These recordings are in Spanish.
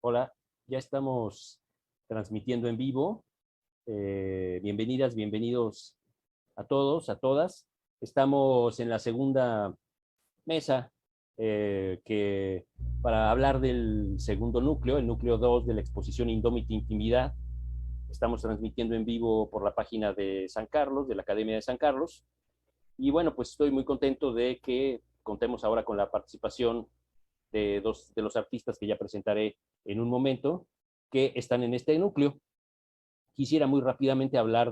Hola, ya estamos transmitiendo en vivo. Bienvenidas, bienvenidos a todos, a todas. Estamos en la segunda mesa para hablar del segundo núcleo, el núcleo 2 de la exposición Indómita Intimidad. Estamos transmitiendo en vivo por la página de San Carlos, de la Academia de San Carlos. Y bueno, pues estoy muy contento de que contemos ahora con la participación de dos de los artistas que ya presentaré en un momento, que están en este núcleo. Quisiera muy rápidamente hablar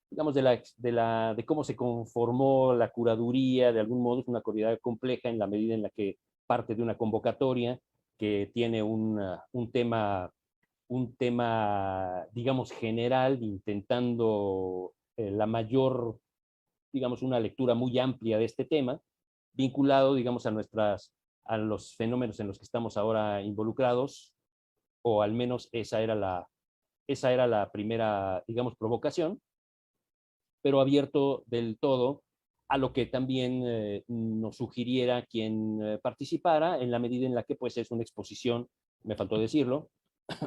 digamos, de cómo se conformó la curaduría. De algún modo es una curaduría compleja en la medida en la que parte de una convocatoria que tiene un tema, digamos, general, intentando la mayor, digamos, una lectura muy amplia de este tema, vinculado, digamos, a los fenómenos en los que estamos ahora involucrados, o al menos esa era la primera, digamos, provocación, pero abierto del todo a lo que también nos sugiriera quien participara, en la medida en la que pues es una exposición, me faltó decirlo,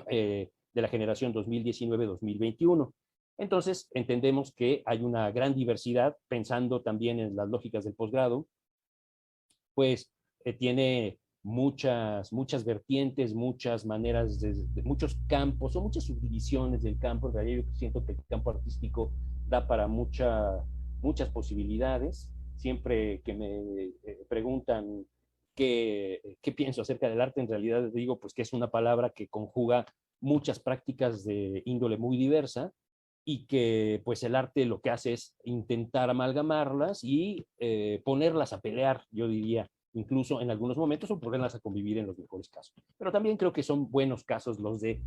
de la generación 2019-2021. Entonces, entendemos que hay una gran diversidad, pensando también en las lógicas del posgrado, pues tiene muchas vertientes, muchas maneras, muchos campos o muchas subdivisiones del campo. En realidad yo siento que el campo artístico da para muchas posibilidades. Siempre que me preguntan qué pienso acerca del arte, en realidad digo pues que es una palabra que conjuga muchas prácticas de índole muy diversa, y que pues el arte lo que hace es intentar amalgamarlas y ponerlas a pelear, yo diría, incluso en algunos momentos, o ponerlas a convivir en los mejores casos. Pero también creo que son buenos casos los de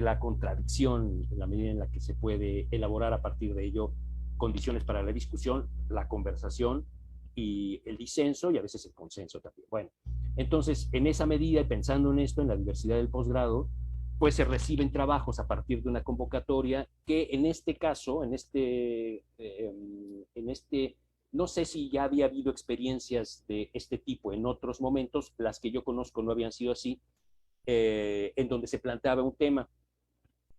la contradicción, en la medida en la que se puede elaborar a partir de ello condiciones para la discusión, la conversación y el disenso, y a veces el consenso también. Bueno, entonces, en esa medida, y pensando en esto, en la diversidad del posgrado, pues se reciben trabajos a partir de una convocatoria que en este caso, no sé si ya había habido experiencias de este tipo en otros momentos. Las que yo conozco no habían sido así, en donde se planteaba un tema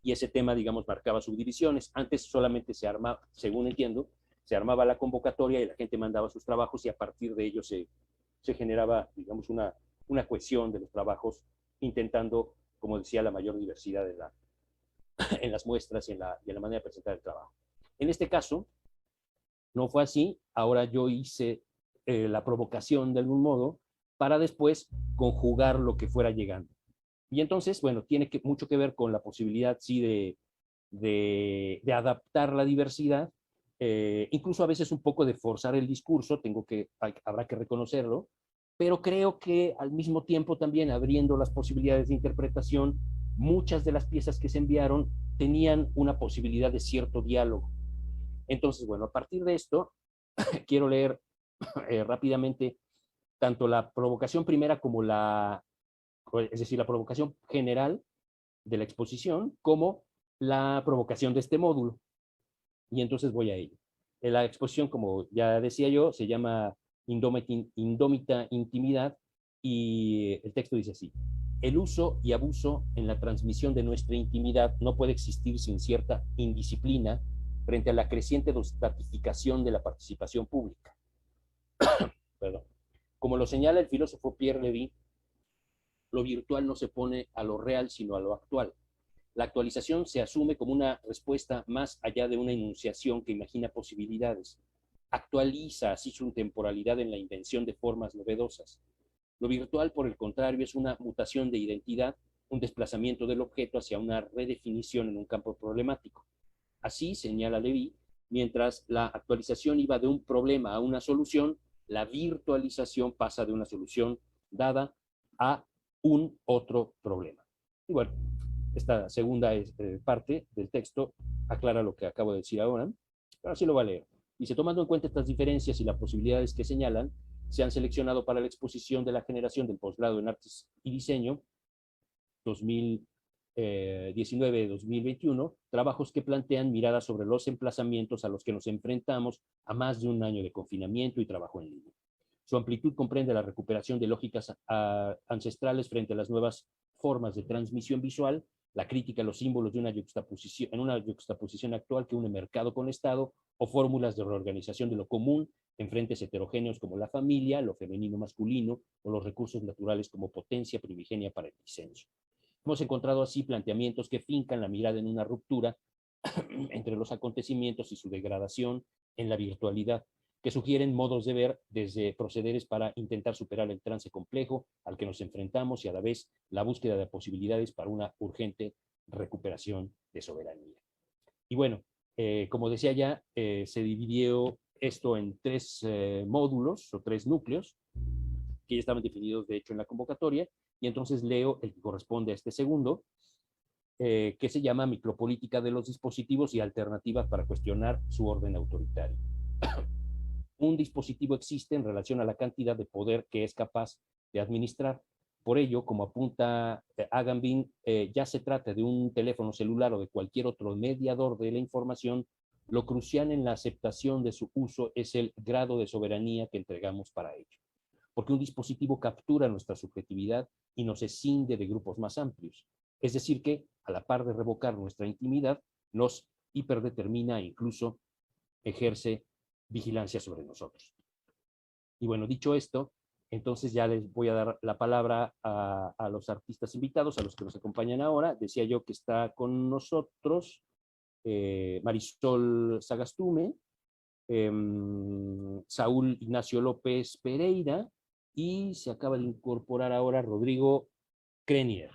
y ese tema, digamos, marcaba subdivisiones. Antes solamente se armaba, según entiendo, se armaba la convocatoria y la gente mandaba sus trabajos, y a partir de ello se generaba, digamos, una cohesión de los trabajos, intentando, como decía, la mayor diversidad en las muestras y en la manera de presentar el trabajo. En este caso, no fue así. Ahora yo hice la provocación de algún modo para después conjugar lo que fuera llegando. Y entonces, bueno, tiene mucho que ver con la posibilidad, sí, de adaptar la diversidad, incluso a veces un poco de forzar el discurso, habrá que reconocerlo, pero creo que al mismo tiempo también abriendo las posibilidades de interpretación. Muchas de las piezas que se enviaron tenían una posibilidad de cierto diálogo. Entonces, bueno, a partir de esto, quiero leer rápidamente tanto la provocación primera como es decir, la provocación general de la exposición, como la provocación de este módulo. Y entonces voy a ello. La exposición, como ya decía yo, se llama Indómita Intimidad, y el texto dice así: el uso y abuso en la transmisión de nuestra intimidad no puede existir sin cierta indisciplina frente a la creciente estratificación de la participación pública. Perdón. Como lo señala el filósofo Pierre Levy, lo virtual no se pone a lo real, sino a lo actual. La actualización se asume como una respuesta más allá de una enunciación que imagina posibilidades. Actualiza así su temporalidad en la invención de formas novedosas. Lo virtual, por el contrario, es una mutación de identidad, un desplazamiento del objeto hacia una redefinición en un campo problemático. Así, señala Levy, mientras la actualización iba de un problema a una solución, la virtualización pasa de una solución dada a un otro problema. Y bueno, esta segunda parte del texto aclara lo que acabo de decir ahora, pero así lo va a leer. Dice: tomando en cuenta estas diferencias y las posibilidades que señalan, se han seleccionado para la exposición de la generación del posgrado en Artes y Diseño 2019-2021, trabajos que plantean miradas sobre los emplazamientos a los que nos enfrentamos a más de un año de confinamiento y trabajo en línea. Su amplitud comprende la recuperación de lógicas ancestrales frente a las nuevas formas de transmisión visual, la crítica a los símbolos de una yuxtaposición, en una yuxtaposición actual que une mercado con Estado, o fórmulas de reorganización de lo común en frentes heterogéneos como la familia, lo femenino masculino, o los recursos naturales como potencia primigenia para el disenso. Hemos encontrado así planteamientos que fincan la mirada en una ruptura entre los acontecimientos y su degradación en la virtualidad, que sugieren modos de ver desde procederes para intentar superar el trance complejo al que nos enfrentamos y a la vez la búsqueda de posibilidades para una urgente recuperación de soberanía. Y bueno, como decía ya, se dividió esto en tres módulos o tres núcleos que ya estaban definidos de hecho en la convocatoria, y entonces leo el que corresponde a este segundo, que se llama Micropolítica de los dispositivos y alternativas para cuestionar su orden autoritario. Un dispositivo existe en relación a la cantidad de poder que es capaz de administrar. Por ello, como apunta Agamben, ya se trata de un teléfono celular o de cualquier otro mediador de la información, lo crucial en la aceptación de su uso es el grado de soberanía que entregamos para ello. Porque un dispositivo captura nuestra subjetividad y nos escinde de grupos más amplios. Es decir que, a la par de revocar nuestra intimidad, nos hiperdetermina e incluso ejerce vigilancia sobre nosotros. Y bueno, dicho esto, entonces ya les voy a dar la palabra a los artistas invitados, a los que nos acompañan ahora. Decía yo que está con nosotros Marisol Sagastume, Saúl Ignacio López Pereira, y se acaba de incorporar ahora Rodrigo Crenier.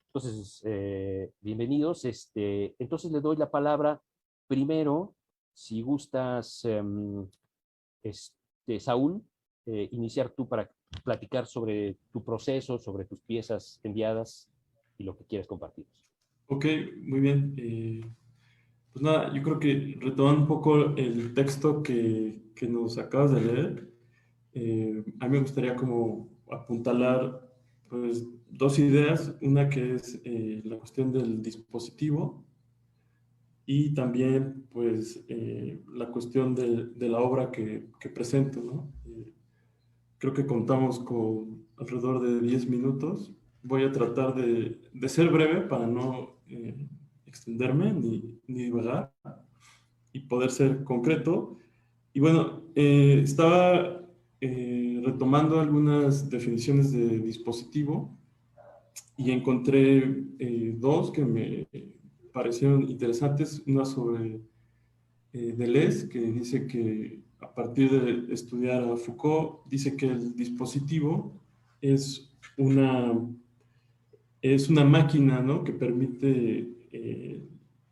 Entonces, bienvenidos. Entonces le doy la palabra primero, si gustas, Saúl, iniciar tú para platicar sobre tu proceso, sobre tus piezas enviadas y lo que quieres compartir. Ok, muy bien. Pues nada, yo creo que retomando un poco el texto que nos acabas de leer, a mí me gustaría como apuntalar pues, dos ideas. Una que es la cuestión del dispositivo y también pues la cuestión de la obra que presento, ¿no? Creo que contamos con alrededor de 10 minutos. Voy a tratar de ser breve para no extenderme ni divagar y poder ser concreto. Y bueno, estaba retomando algunas definiciones de dispositivo y encontré dos que me parecieron interesantes. Una sobre Deleuze, que dice que a partir de estudiar a Foucault, dice que el dispositivo es una máquina, ¿no?, que permite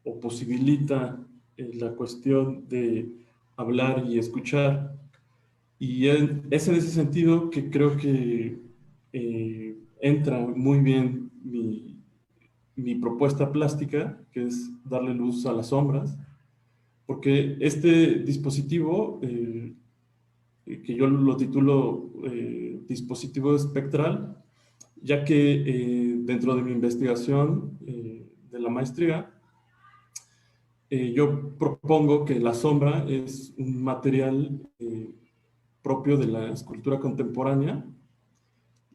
o posibilita la cuestión de hablar y escuchar. Y es en ese sentido que creo que entra muy bien mi propuesta plástica, que es darle luz a las sombras, porque este dispositivo, que yo lo titulo dispositivo espectral, ya que dentro de mi investigación de la maestría, yo propongo que la sombra es un material propio de la escultura contemporánea,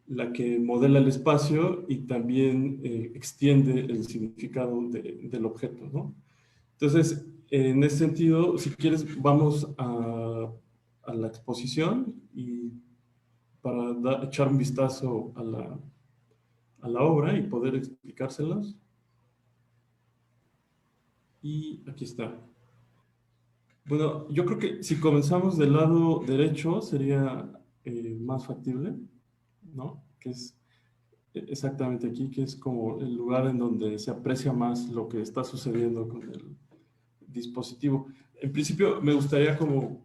la que modela el espacio y también extiende el significado del objeto, ¿no? Entonces, en ese sentido, si quieres, vamos a la exposición y para echar un vistazo a la obra y poder explicárselas. Y aquí está. Bueno, yo creo que si comenzamos del lado derecho sería más factible, ¿no? Que es exactamente aquí, que es como el lugar en donde se aprecia más lo que está sucediendo con el dispositivo. En principio me gustaría como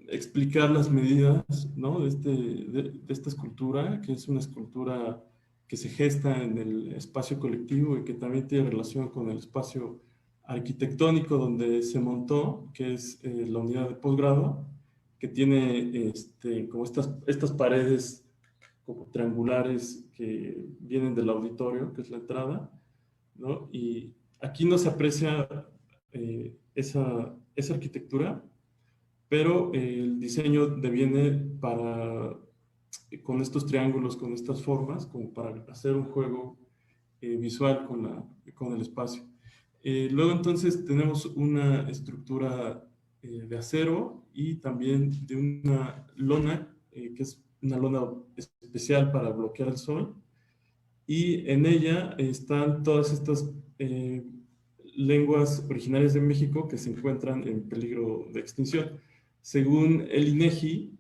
explicar las medidas, ¿no?, de esta escultura, que es una escultura que se gesta en el espacio colectivo y que también tiene relación con el espacio arquitectónico donde se montó, que es la unidad de posgrado, que tiene como estas paredes como triangulares que vienen del auditorio, que es la entrada, ¿no? Y aquí no se aprecia esa arquitectura, pero el diseño deviene para con estos triángulos, con estas formas, como para hacer un juego visual con el espacio. Luego entonces tenemos una estructura de acero y también de una lona, que es una lona especial para bloquear el sol, y en ella están todas estas lenguas originarias de México que se encuentran en peligro de extinción. Según el INEGI,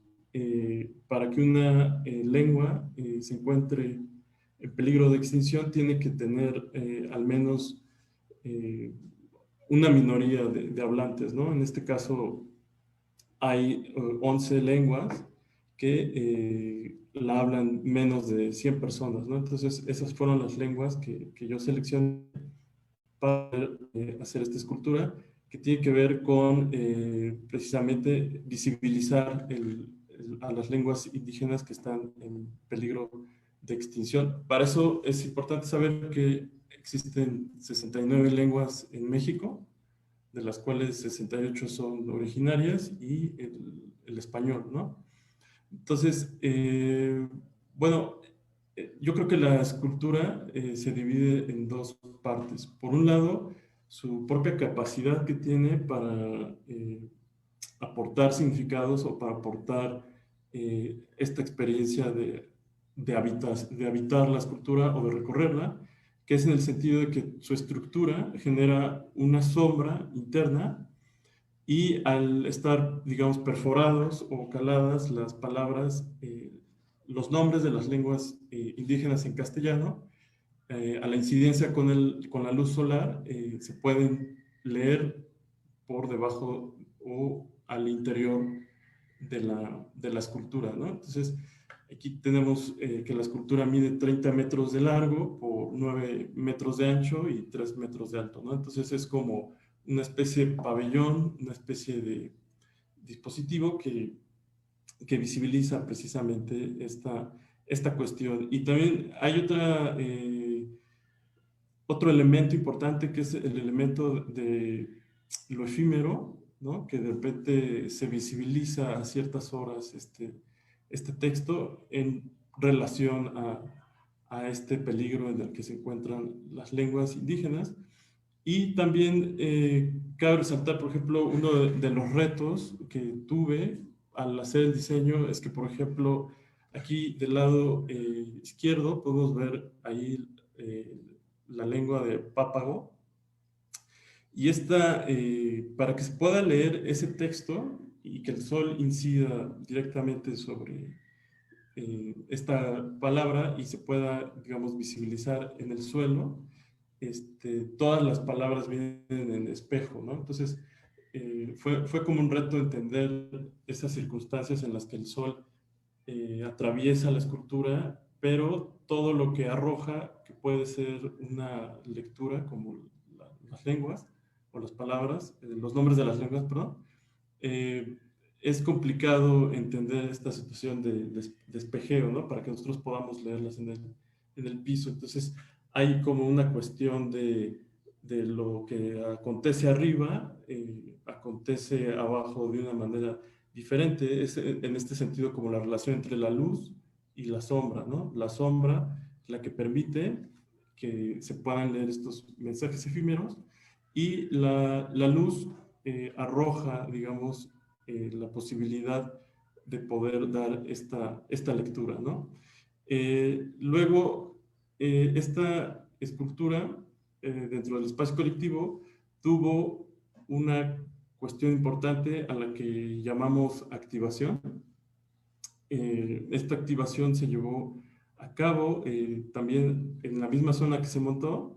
para que una lengua se encuentre en peligro de extinción, tiene que tener al menos eh, una minoría de hablantes, ¿no? En este caso hay 11 lenguas que la hablan menos de 100 personas, ¿no? Entonces, esas fueron las lenguas que yo seleccioné para hacer esta escultura, que tiene que ver con precisamente visibilizar a las lenguas indígenas que están en peligro de extinción. Para eso es importante saber que existen 69 lenguas en México, de las cuales 68 son originarias y el español, ¿no? Entonces, bueno, yo creo que la escultura se divide en dos partes. Por un lado, su propia capacidad que tiene para aportar significados o para aportar esta experiencia de habitar la escultura o de recorrerla, que es en el sentido de que su estructura genera una sombra interna y al estar, digamos, perforados o caladas las palabras, los nombres de las lenguas indígenas en castellano, a la incidencia con la luz solar, se pueden leer por debajo o al interior de la escultura, ¿no? Entonces, aquí tenemos que la escultura mide 30 metros de largo por 9 metros de ancho y 3 metros de alto, ¿no? Entonces es como una especie de pabellón, una especie de dispositivo que visibiliza precisamente esta cuestión. Y también hay otro elemento importante que es el elemento de lo efímero, ¿no? Que de repente se visibiliza a ciertas horas este texto en relación a este peligro en el que se encuentran las lenguas indígenas. Y también cabe resaltar, por ejemplo, uno de los retos que tuve al hacer el diseño es que, por ejemplo, aquí del lado izquierdo podemos ver ahí la lengua de pápago. Y esta, para que se pueda leer ese texto y que el sol incida directamente sobre esta palabra y se pueda, digamos, visibilizar en el suelo, todas las palabras vienen en espejo, ¿no? Entonces, fue como un reto entender esas circunstancias en las que el sol atraviesa la escultura, pero todo lo que arroja, que puede ser una lectura, como las lenguas o las palabras, los nombres de las lenguas, perdón, eh, es complicado entender esta situación de espejeo, ¿no? Para que nosotros podamos leerlas en el piso. Entonces, hay como una cuestión de lo que acontece arriba, acontece abajo de una manera diferente. Es en este sentido como la relación entre la luz y la sombra, ¿no? La sombra, la que permite que se puedan leer estos mensajes efímeros, y la luz arroja, digamos, la posibilidad de poder dar esta lectura, ¿no? Luego, esta escultura dentro del espacio colectivo tuvo una cuestión importante a la que llamamos activación. Esta activación se llevó a cabo también en la misma zona que se montó,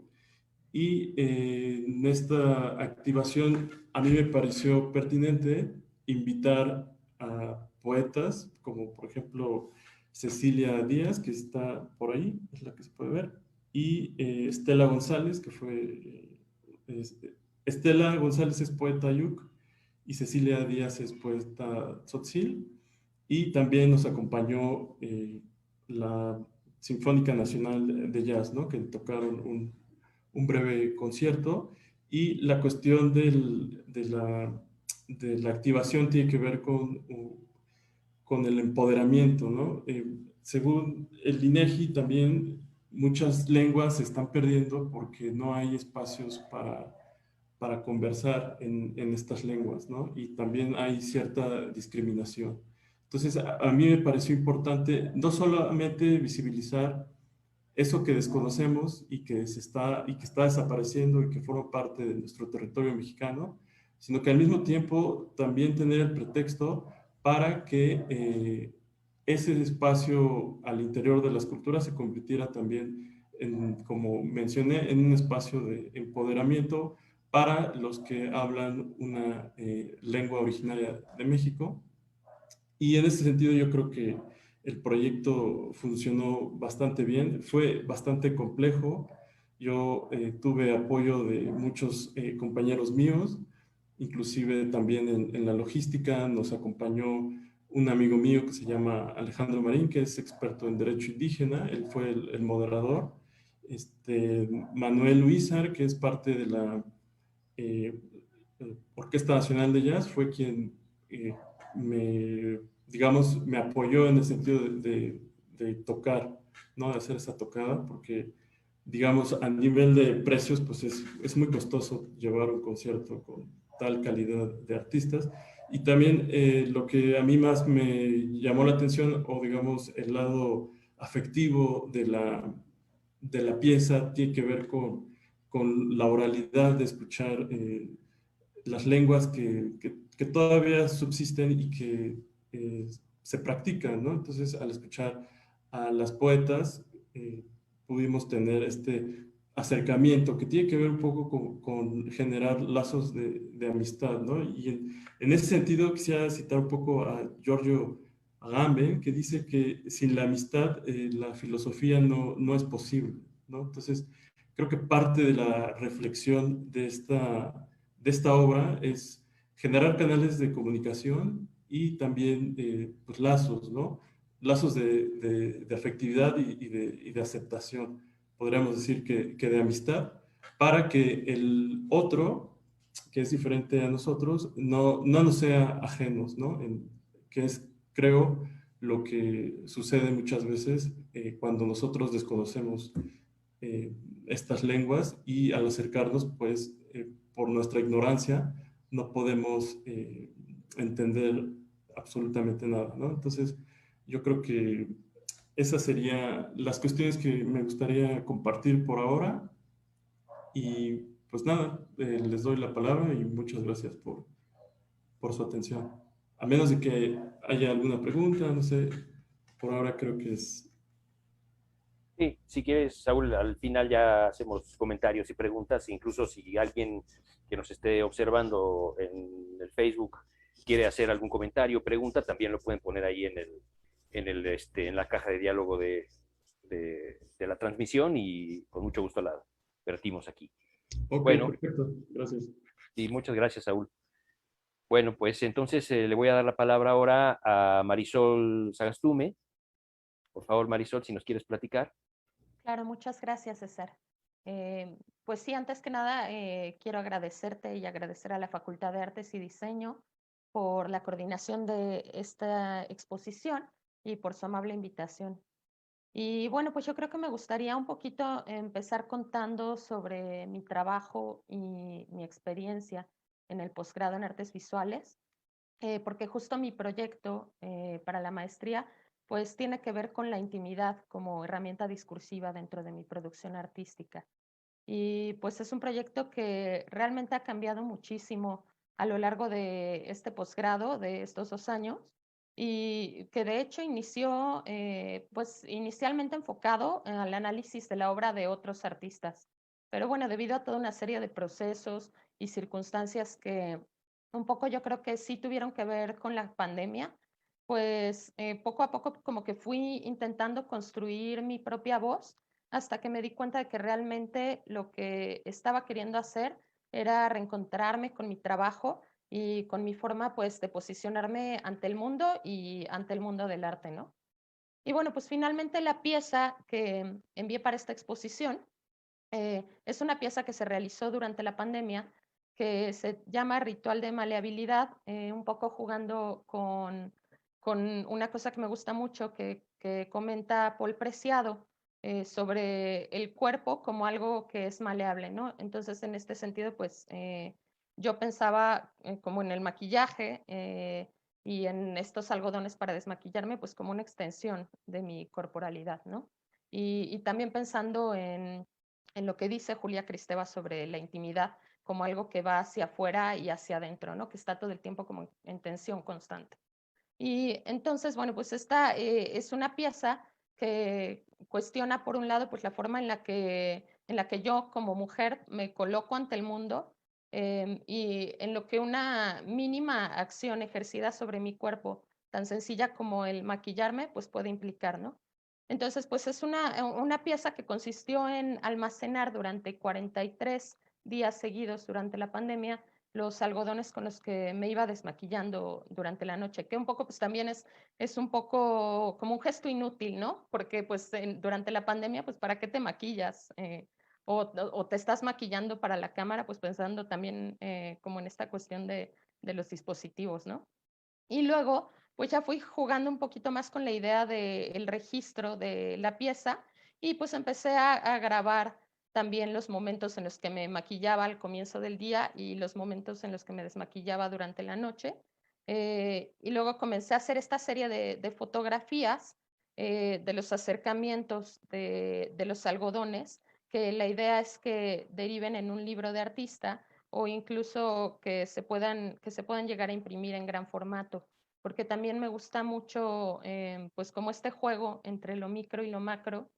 y en esta activación a mí me pareció pertinente invitar a poetas como por ejemplo Cecilia Díaz, que está por ahí, es la que se puede ver, y Estela González, que fue... Estela González es poeta Ayuk y Cecilia Díaz es poeta Tzotzil, y también nos acompañó la Sinfónica Nacional de Jazz, ¿no? Que tocaron un breve concierto, y la cuestión de la activación tiene que ver con con el empoderamiento, ¿no? Según el INEGI también muchas lenguas se están perdiendo porque no hay espacios para conversar en estas lenguas, ¿no? Y también hay cierta discriminación. Entonces, a mí me pareció importante no solamente visibilizar eso que desconocemos y que está desapareciendo y que forma parte de nuestro territorio mexicano, sino que al mismo tiempo también tener el pretexto para que ese espacio al interior de las culturas se convirtiera también, como mencioné, en un espacio de empoderamiento para los que hablan una lengua originaria de México. Y en ese sentido yo creo que el proyecto funcionó bastante bien, fue bastante complejo. Yo tuve apoyo de muchos compañeros míos, inclusive también en la logística nos acompañó un amigo mío que se llama Alejandro Marín, que es experto en derecho indígena, él fue el moderador. Manuel Luizar, que es parte de la eh, Orquesta Nacional de Jazz, fue quien eh, me, digamos, me apoyó en el sentido de tocar, ¿no? De hacer esa tocada, porque, digamos, a nivel de precios, pues es muy costoso llevar un concierto con tal calidad de artistas. Y también lo que a mí más me llamó la atención, o digamos, el lado afectivo de la pieza, tiene que ver con la oralidad de escuchar las lenguas que todavía subsisten y que se practican, ¿no? Entonces, al escuchar a las poetas, pudimos tener este acercamiento que tiene que ver un poco con generar lazos de amistad, ¿no? Y en ese sentido quisiera citar un poco a Giorgio Agamben, que dice que sin la amistad la filosofía no es posible, ¿no? Entonces, creo que parte de la reflexión de esta obra es generar canales de comunicación y también pues lazos, ¿no? Lazos de afectividad y de aceptación, podríamos decir que de amistad, para que el otro, que es diferente a nosotros, no nos sea ajenos, ¿no? Que es, creo, lo que sucede muchas veces cuando nosotros desconocemos eh, estas lenguas y al acercarnos, pues, por nuestra ignorancia, no podemos entender absolutamente nada, ¿no? Entonces, yo creo que esas serían las cuestiones que me gustaría compartir por ahora y pues nada, les doy la palabra y muchas gracias por su atención. A menos de que haya alguna pregunta, no sé, por ahora creo que es... Sí, si quieres, Saúl, al final ya hacemos comentarios y preguntas, incluso si alguien que nos esté observando en el Facebook quiere hacer algún comentario o pregunta, también lo pueden poner ahí en la caja de diálogo de la transmisión y con mucho gusto la vertimos aquí. Ok, Bueno, perfecto, gracias. y muchas gracias, Saúl. Bueno, pues entonces le voy a dar la palabra ahora a Marisol Sagastume. Por favor, Marisol, si nos quieres platicar. Claro, muchas gracias, César. Pues sí, antes que nada, quiero agradecerte y agradecer a la Facultad de Artes y Diseño por la coordinación de esta exposición y por su amable invitación. Y bueno, pues yo creo que me gustaría un poquito empezar contando sobre mi trabajo y mi experiencia en el posgrado en artes visuales, porque justo mi proyecto para la maestría pues tiene que ver con la intimidad como herramienta discursiva dentro de mi producción artística. Y pues es un proyecto que realmente ha cambiado muchísimo a lo largo de este posgrado, de estos 2 años, y que de hecho inició pues inicialmente enfocado al análisis de la obra de otros artistas. Pero bueno, debido a toda una serie de procesos y circunstancias que un poco yo creo que sí tuvieron que ver con la pandemia, pues poco a poco como que fui intentando construir mi propia voz hasta que me di cuenta de que realmente lo que estaba queriendo hacer era reencontrarme con mi trabajo y con mi forma pues de posicionarme ante el mundo y ante el mundo del arte, ¿no? Y bueno, pues finalmente la pieza que envié para esta exposición es una pieza que se realizó durante la pandemia que se llama Ritual de Maleabilidad, un poco jugando con con una cosa que me gusta mucho que comenta Paul Preciado sobre el cuerpo como algo que es maleable, ¿no? Entonces, en este sentido, pues yo pensaba como en el maquillaje y en estos algodones para desmaquillarme, pues como una extensión de mi corporalidad, ¿no? Y también pensando en lo que dice Julia Kristeva sobre la intimidad como algo que va hacia afuera y hacia adentro, ¿no? Que está todo el tiempo como en tensión constante. Y entonces, bueno, pues esta es una pieza que cuestiona, por un lado, pues la forma en la que yo como mujer me coloco ante el mundo y en lo que una mínima acción ejercida sobre mi cuerpo, tan sencilla como el maquillarme, pues puede implicar, ¿no? Entonces, pues es una pieza que consistió en almacenar durante 43 días seguidos durante la pandemia los algodones con los que me iba desmaquillando durante la noche, que un poco pues también es un poco como un gesto inútil, ¿no? Porque pues durante la pandemia pues ¿para qué te maquillas? O te estás maquillando para la cámara pues pensando también como en esta cuestión de los dispositivos, ¿no? Y luego, pues ya fui jugando un poquito más con la idea del registro de la pieza y pues empecé a grabar también los momentos en los que me maquillaba al comienzo del día y los momentos en los que me desmaquillaba durante la noche. Y luego comencé a hacer esta serie de fotografías de los acercamientos de los algodones, que la idea es que deriven en un libro de artista o incluso que se puedan llegar a imprimir en gran formato, porque también me gusta mucho pues como este juego entre lo micro y lo macro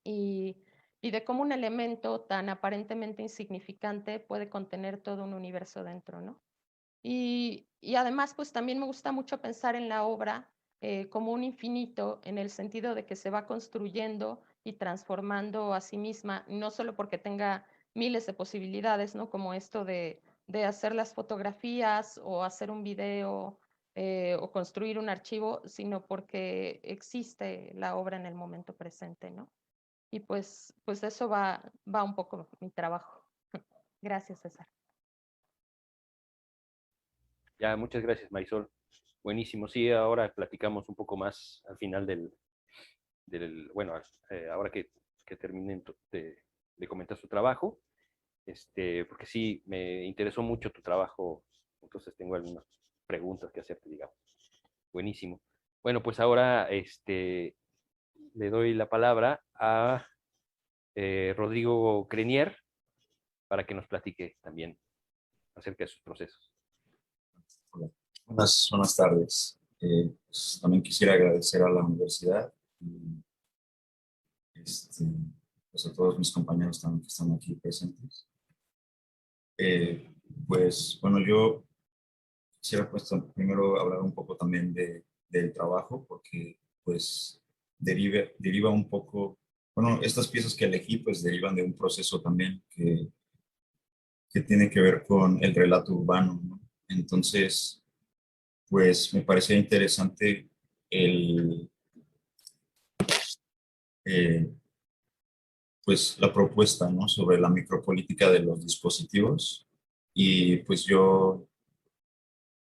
y, y de cómo un elemento tan aparentemente insignificante puede contener todo un universo dentro, ¿no? Y además, pues también me gusta mucho pensar en la obra como un infinito, en el sentido de que se va construyendo y transformando a sí misma, no solo porque tenga miles de posibilidades, ¿no? Como esto de hacer las fotografías o hacer un video o construir un archivo, sino porque existe la obra en el momento presente, ¿no? Y pues de eso va un poco mi trabajo. Gracias, César. Ya, muchas gracias, Marisol. Buenísimo. Sí, ahora platicamos un poco más al final bueno, ahora que terminen de comentar su trabajo, porque sí, me interesó mucho tu trabajo, entonces tengo algunas preguntas que hacerte, digamos. Buenísimo. Bueno, pues ahora le doy la palabra a Rodrigo Crenier para que nos platique también acerca de sus procesos. Hola. Buenas tardes. Pues, también quisiera agradecer a la universidad y este, pues a todos mis compañeros también que están aquí presentes. Pues bueno, yo quisiera pues primero hablar un poco también del trabajo, porque pues deriva un poco, bueno, estas piezas que elegí pues derivan de un proceso también que tiene que ver con el relato urbano, ¿no? Entonces, pues me parecía interesante el, eh, pues la propuesta, ¿no? Sobre la micropolítica de los dispositivos. Y pues yo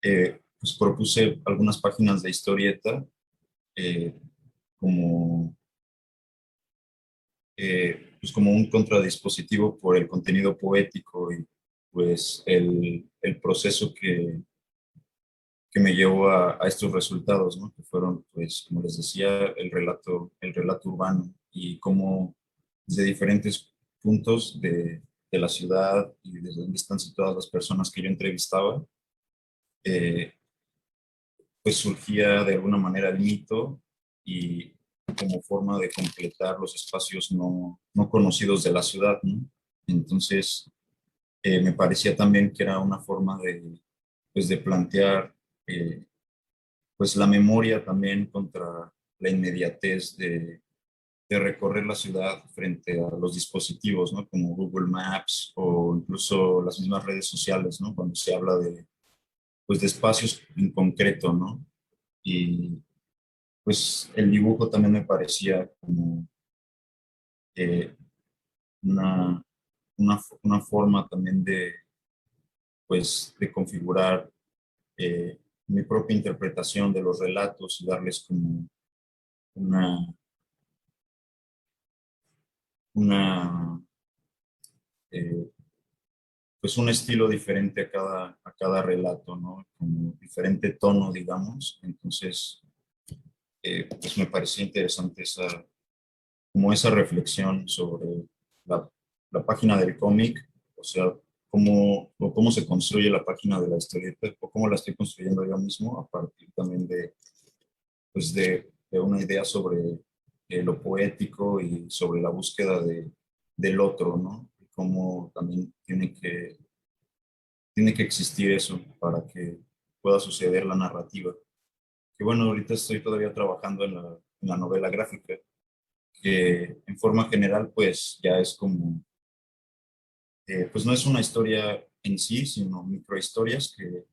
pues propuse algunas páginas de historieta eh, como, pues como un contradispositivo por el contenido poético y pues el proceso que me llevó a estos resultados, ¿no? Que fueron, pues, como les decía, el relato urbano y cómo desde diferentes puntos de la ciudad y desde donde están situadas las personas que yo entrevistaba, eh, pues surgía de alguna manera el mito y como forma de completar los espacios no conocidos de la ciudad, ¿no? Entonces, me parecía también que era una forma pues, de plantear pues la memoria también contra la inmediatez de recorrer la ciudad frente a los dispositivos, ¿no? Como Google Maps o incluso las mismas redes sociales, ¿no? Cuando se habla pues, de espacios en concreto, ¿no? Y pues el dibujo también me parecía como eh, una, una forma también pues, de configurar mi propia interpretación de los relatos y darles como una, una pues un estilo diferente a cada relato, ¿no? Como diferente tono, digamos. Entonces, pues me pareció interesante como esa reflexión sobre la, la página del cómic, o sea, cómo se construye la página de la historieta, o cómo la estoy construyendo yo mismo, a partir también pues de una idea sobre lo poético y sobre la búsqueda del otro, ¿no? Y cómo también tiene que existir eso para que pueda suceder la narrativa. Que bueno, ahorita estoy todavía trabajando en la novela gráfica, que en forma general pues ya es como, pues no es una historia en sí, sino microhistorias que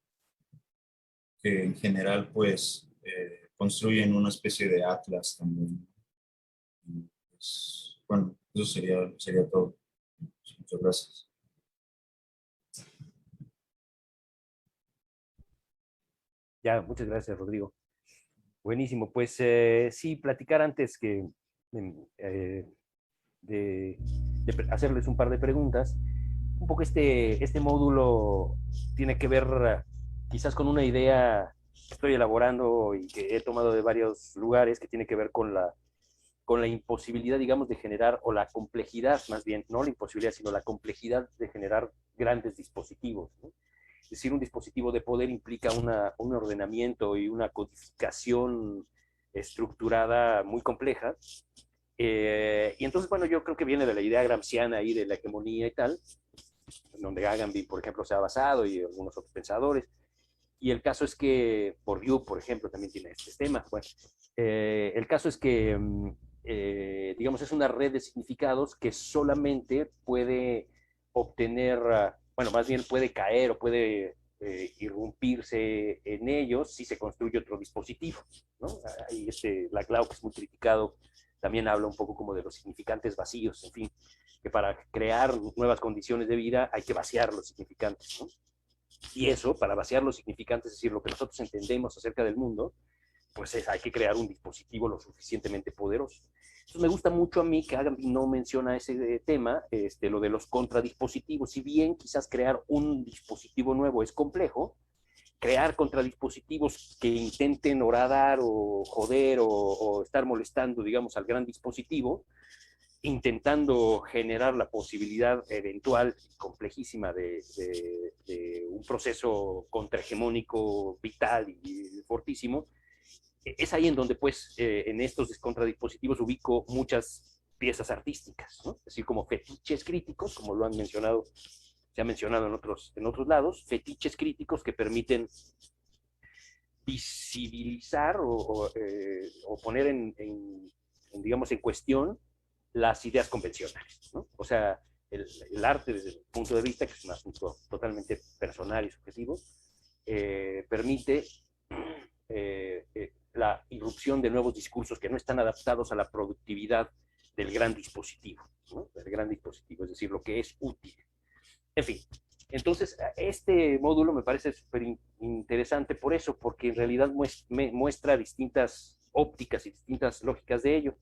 en general pues construyen una especie de atlas también. Y, pues, bueno, eso sería todo. Muchas gracias. Ya, muchas gracias, Rodrigo. Buenísimo. Pues sí, platicar antes que de hacerles un par de preguntas. Un poco este módulo tiene que ver quizás con una idea que estoy elaborando y que he tomado de varios lugares, que tiene que ver con la imposibilidad, digamos, de generar, o la complejidad más bien, no la imposibilidad, sino la complejidad de generar grandes dispositivos, ¿no? Es decir, un dispositivo de poder implica un ordenamiento y una codificación estructurada muy compleja. Y entonces, bueno, yo creo que viene de la idea gramsciana ahí de la hegemonía y tal, donde Agamben, por ejemplo, se ha basado y algunos otros pensadores. Y el caso es que Bourdieu, por ejemplo, también tiene este tema. Bueno, el caso es que, digamos, es una red de significados que solamente puede obtener, bueno, más bien puede caer o puede irrumpirse en ellos si se construye otro dispositivo, ¿no? Ahí Laclau, que es muy criticado, también habla un poco como de los significantes vacíos, en fin, que para crear nuevas condiciones de vida hay que vaciar los significantes, ¿no? Y eso, para vaciar los significantes, es decir, lo que nosotros entendemos acerca del mundo, pues hay que crear un dispositivo lo suficientemente poderoso. Entonces me gusta mucho a mí que Agamben no menciona ese tema, lo de los contradispositivos. Si bien quizás crear un dispositivo nuevo es complejo, crear contradispositivos que intenten horadar o joder o estar molestando, digamos, al gran dispositivo, intentando generar la posibilidad eventual, complejísima, de un proceso contrahegemónico vital y fortísimo, es ahí en donde, pues, en estos contradispositivos ubico muchas piezas artísticas, ¿no? Es decir, como fetiches críticos, como lo han mencionado, se ha mencionado en otros lados, fetiches críticos que permiten visibilizar o poner digamos, en cuestión las ideas convencionales, ¿no? O sea, el arte desde el punto de vista, que es un asunto totalmente personal y subjetivo, permite la irrupción de nuevos discursos que no están adaptados a la productividad del gran dispositivo, ¿no? Del gran dispositivo, es decir, lo que es útil. En fin, entonces este módulo me parece súper interesante por eso, porque en realidad muestra distintas ópticas y distintas lógicas de ello.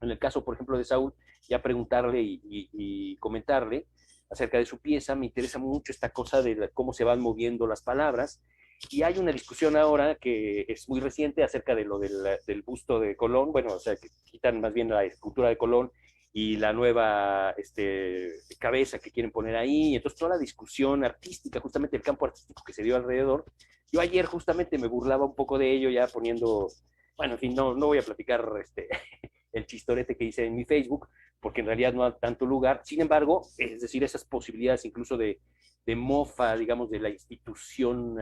En el caso, por ejemplo, de Saúl, ya preguntarle y comentarle acerca de su pieza, me interesa mucho esta cosa de cómo se van moviendo las palabras. Y hay una discusión ahora que es muy reciente acerca de lo del busto de Colón, bueno, o sea, que quitan más bien la escultura de Colón y la nueva cabeza que quieren poner ahí. Entonces, toda la discusión artística, justamente el campo artístico que se dio alrededor. Yo ayer justamente me burlaba un poco de ello, ya poniendo, bueno, en fin, no voy a platicar el chistorete que hice en mi Facebook, porque en realidad no hay tanto lugar. Sin embargo, es decir, esas posibilidades incluso de mofa, digamos, de la institución,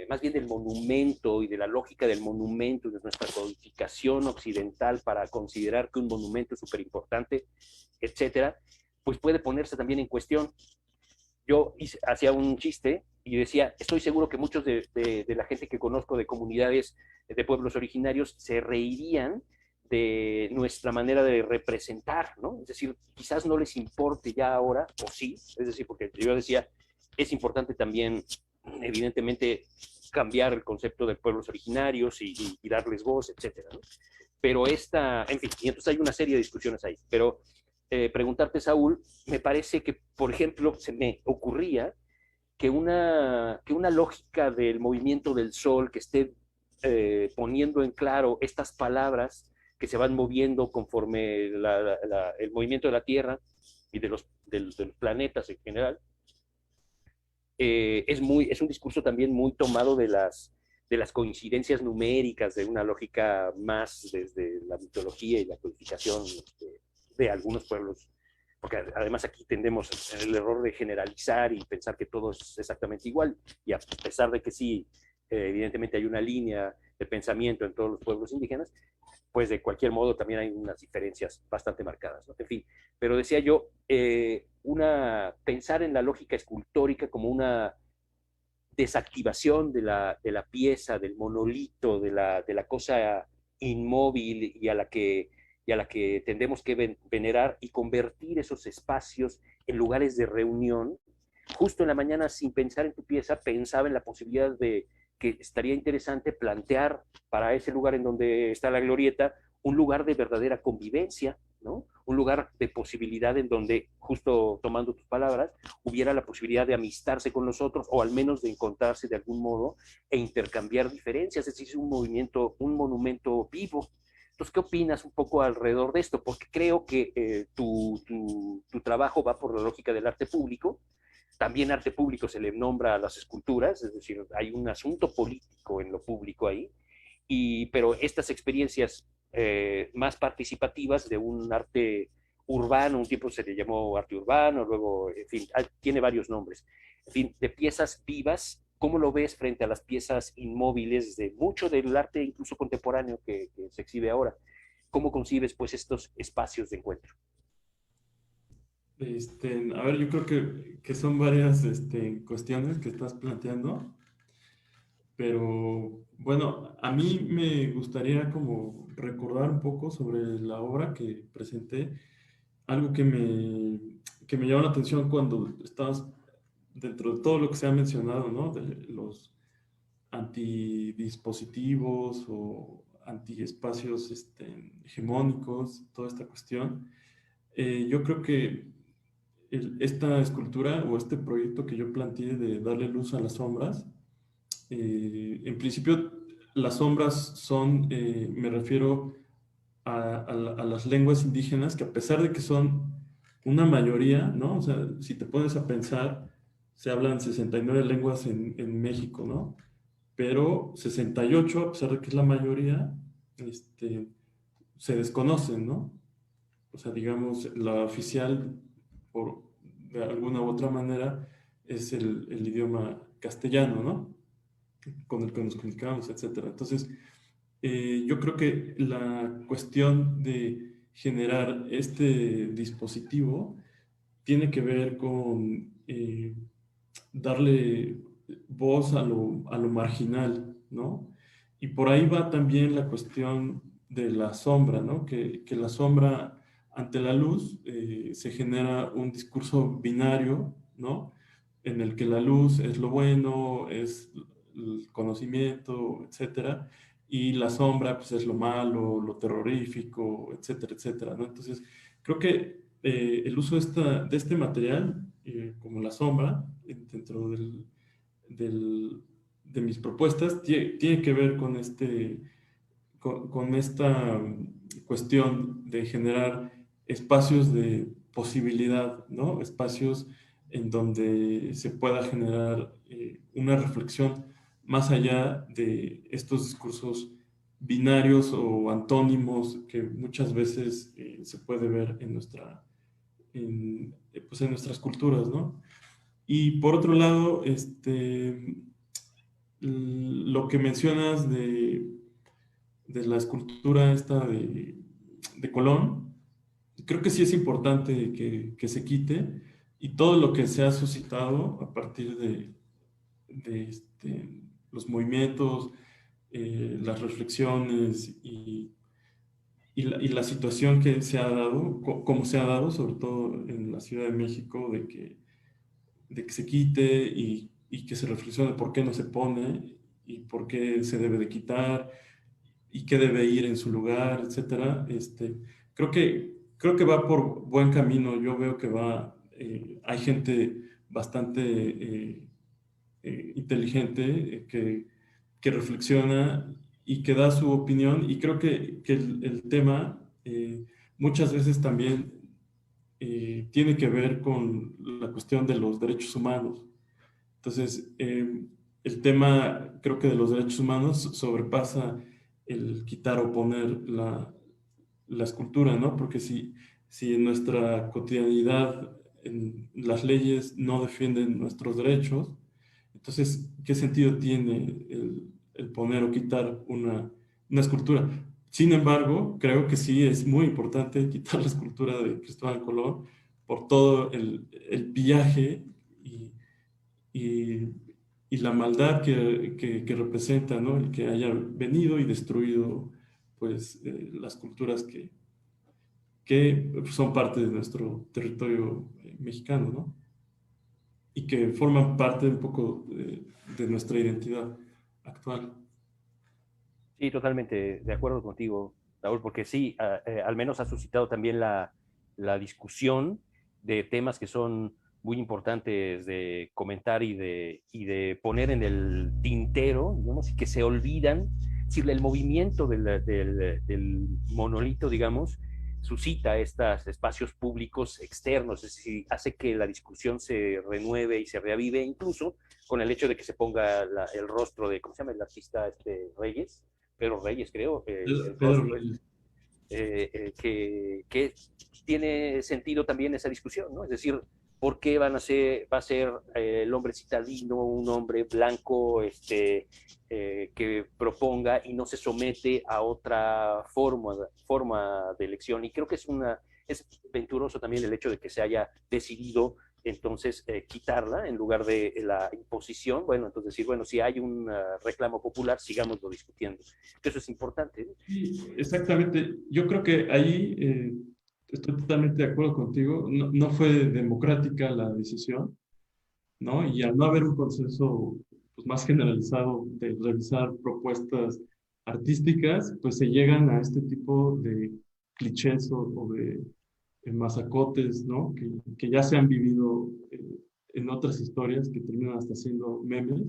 más bien del monumento y de la lógica del monumento, de nuestra codificación occidental para considerar que un monumento es súper importante, etcétera, pues puede ponerse también en cuestión. Yo hacía un chiste y decía, estoy seguro que muchos de la gente que conozco de comunidades de pueblos originarios se reirían de nuestra manera de representar, ¿no? Es decir, quizás no les importe ya ahora, o sí, es decir, porque yo decía, es importante también evidentemente cambiar el concepto de pueblos originarios y darles voz, etcétera, ¿no? Pero en fin, y entonces hay una serie de discusiones ahí. Pero preguntarte, Saúl, me parece que, por ejemplo, se me ocurría que una lógica del movimiento del sol que esté poniendo en claro estas palabras que se van moviendo conforme el movimiento de la Tierra y de los planetas en general, es un discurso también muy tomado de las coincidencias numéricas, de una lógica más desde la mitología y la codificación de algunos pueblos, porque además aquí tendemos el error de generalizar y pensar que todo es exactamente igual, y a pesar de que sí, evidentemente hay una línea de pensamiento en todos los pueblos indígenas, pues de cualquier modo también hay unas diferencias bastante marcadas, ¿no? En fin, pero decía yo, pensar en la lógica escultórica como una desactivación de la pieza, del monolito, de la cosa inmóvil y a la que tendemos que venerar y convertir esos espacios en lugares de reunión. Justo en la mañana, sin pensar en tu pieza, pensaba en la posibilidad de que estaría interesante plantear para ese lugar en donde está la glorieta un lugar de verdadera convivencia, ¿no? Un lugar de posibilidad en donde, justo tomando tus palabras, hubiera la posibilidad de amistarse con los otros o al menos de encontrarse de algún modo e intercambiar diferencias, es decir, un movimiento, un monumento vivo. Entonces, ¿qué opinas un poco alrededor de esto? Porque creo que tu trabajo va por la lógica del arte público. También arte público se le nombra a las esculturas, es decir, hay un asunto político en lo público ahí, pero estas experiencias más participativas de un arte urbano, un tiempo se le llamó arte urbano, luego, en fin, tiene varios nombres, en fin, de piezas vivas. ¿Cómo lo ves frente a las piezas inmóviles de mucho del arte, incluso contemporáneo, que se exhibe ahora? ¿Cómo concibes, pues, estos espacios de encuentro? A ver, yo creo que son varias cuestiones que estás planteando, pero bueno, a mí me gustaría como recordar un poco sobre la obra que presenté, algo que me llamó la atención cuando estabas dentro de todo lo que se ha mencionado, ¿no? De los antidispositivos o antiespacios hegemónicos, toda esta cuestión. Yo creo que esta escultura o este proyecto que yo planteé de darle luz a las sombras, en principio las sombras son, me refiero a las lenguas indígenas, que a pesar de que son una mayoría, ¿no? O sea, si te pones a pensar, se hablan 69 lenguas en México, ¿no? Pero 68, a pesar de que es la mayoría, se desconocen, ¿no? O sea, digamos, la oficial, de alguna u otra manera, es el idioma castellano, ¿no? Con el que nos comunicamos, etcétera. Entonces, yo creo que la cuestión de generar este dispositivo tiene que ver con darle voz a lo marginal, ¿no? Y por ahí va también la cuestión de la sombra, ¿no? Que la sombra ante la luz se genera un discurso binario, ¿no? En el que la luz es lo bueno, es el conocimiento, etcétera, y la sombra pues es lo malo, lo terrorífico, etcétera, etcétera, ¿no? Entonces, creo que el uso de este material, como la sombra, dentro de mis propuestas, tiene que ver con esta cuestión de generar espacios de posibilidad, ¿no? Espacios en donde se pueda generar una reflexión más allá de estos discursos binarios o antónimos que muchas veces se puede ver pues en nuestras culturas, ¿no? Y por otro lado, lo que mencionas de la escultura esta de Colón, creo que sí es importante que se quite, y todo lo que se ha suscitado a partir de los movimientos, las reflexiones y la situación que se ha dado, como se ha dado, sobre todo en la Ciudad de México, de que se quite, y y que se reflexione por qué no se pone y por qué se debe de quitar y qué debe ir en su lugar, etcétera. Creo que va por buen camino. Yo veo que hay gente bastante inteligente que reflexiona y que da su opinión, y creo que el tema muchas veces también tiene que ver con la cuestión de los derechos humanos. Entonces, el tema, creo que de los derechos humanos sobrepasa el quitar o poner la escultura, ¿no? Porque si en nuestra cotidianidad las leyes no defienden nuestros derechos, entonces, ¿qué sentido tiene el poner o quitar una escultura? Sin embargo, creo que sí es muy importante quitar la escultura de Cristóbal Colón por todo el viaje y, y la maldad que representa, ¿no? El que haya venido y destruido, pues, las culturas que son parte de nuestro territorio mexicano, ¿no? Y que forman parte un poco de nuestra identidad actual. Sí, totalmente de acuerdo contigo, Raúl, porque sí, al menos ha suscitado también la discusión de temas que son muy importantes de comentar y de poner en el tintero, digamos, y que se olvidan. Si el movimiento del monolito, digamos, suscita estos espacios públicos externos, es decir, hace que la discusión se renueve y se reavive, incluso con el hecho de que se ponga el rostro de, ¿cómo se llama el artista Reyes? Pedro Reyes, creo, el Pedro rostro, Reyes. que tiene sentido también esa discusión, ¿no? Es decir, ¿por qué va a ser el hombre citadino un hombre blanco que proponga y no se somete a otra forma de elección? Y creo que es venturoso también el hecho de que se haya decidido entonces quitarla en lugar de la imposición. Bueno, entonces decir, bueno, si hay un reclamo popular, sigámoslo discutiendo. Eso es importante, ¿no? Sí, exactamente. Yo creo que ahí estoy totalmente de acuerdo contigo. No, no fue democrática la decisión, ¿no? Y al no haber un consenso, pues, más generalizado de realizar propuestas artísticas, pues se llegan a este tipo de clichés o de masacotes, ¿no? Que ya se han vivido en otras historias que terminan hasta siendo memes,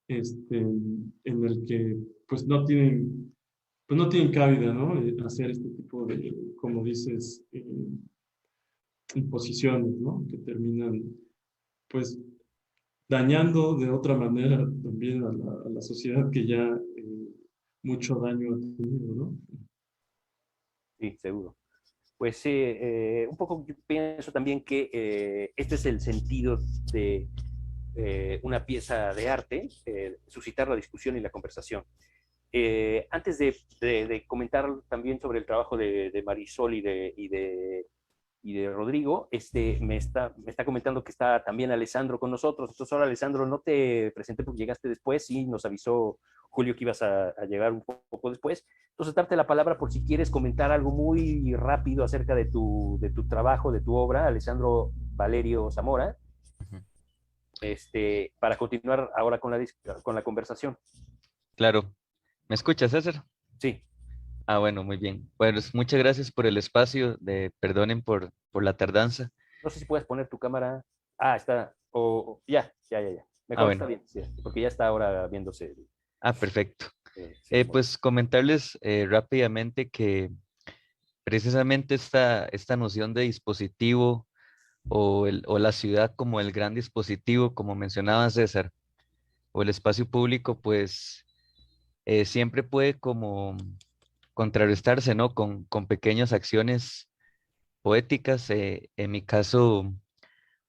en el que pues no tienen cabida, ¿no? Hacer este tipo de, como dices, imposiciones, ¿no? Que terminan, pues, dañando de otra manera también a la sociedad que ya mucho daño ha tenido, ¿no? Sí, seguro. Pues un poco yo pienso también que este es el sentido de una pieza de arte, suscitar la discusión y la conversación. Antes de comentar también sobre el trabajo de Marisol y de Rodrigo, me está comentando que está también Alessandro con nosotros. Entonces ahora, Alessandro, no te presenté porque llegaste después y nos avisó Julio que ibas a llegar un poco después. Entonces, darte la palabra por si quieres comentar algo muy rápido acerca de tu trabajo, de tu obra, Alessandro Valerio Zamora, Ujú. para continuar ahora con la conversación. Claro. ¿Me escuchas, César? Sí. Ah, bueno, muy bien. Bueno, muchas gracias por el espacio. Perdonen por la tardanza. No sé si puedes poner tu cámara. Ah, está. Ya. Ah, Mejor está bueno. bien, sí, porque ya está ahora viéndose. Ah, perfecto. Sí, muy Pues comentarles rápidamente que precisamente esta noción de dispositivo o la ciudad como el gran dispositivo, como mencionaba César, o el espacio público, pues siempre puede como contrarrestarse, ¿no? Con pequeñas acciones poéticas. En mi caso,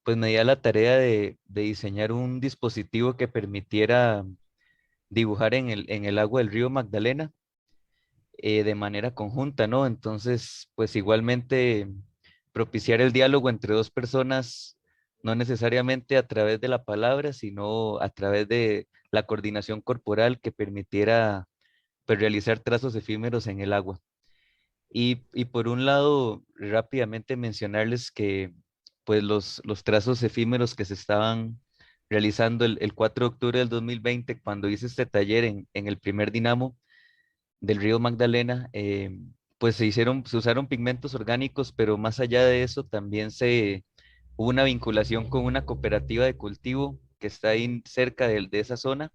pues me di a la tarea de diseñar un dispositivo que permitiera dibujar en el agua del río Magdalena de manera conjunta, ¿no? Entonces, pues igualmente propiciar el diálogo entre dos personas, no necesariamente a través de la palabra, sino a través de la coordinación corporal que permitiera pues, realizar trazos efímeros en el agua. Y por un lado, rápidamente mencionarles que pues los trazos efímeros que se estaban realizando el 4 de octubre del 2020, cuando hice este taller en el primer dinamo del río Magdalena, pues se usaron pigmentos orgánicos, pero más allá de eso también hubo una vinculación con una cooperativa de cultivo que está ahí cerca de esa zona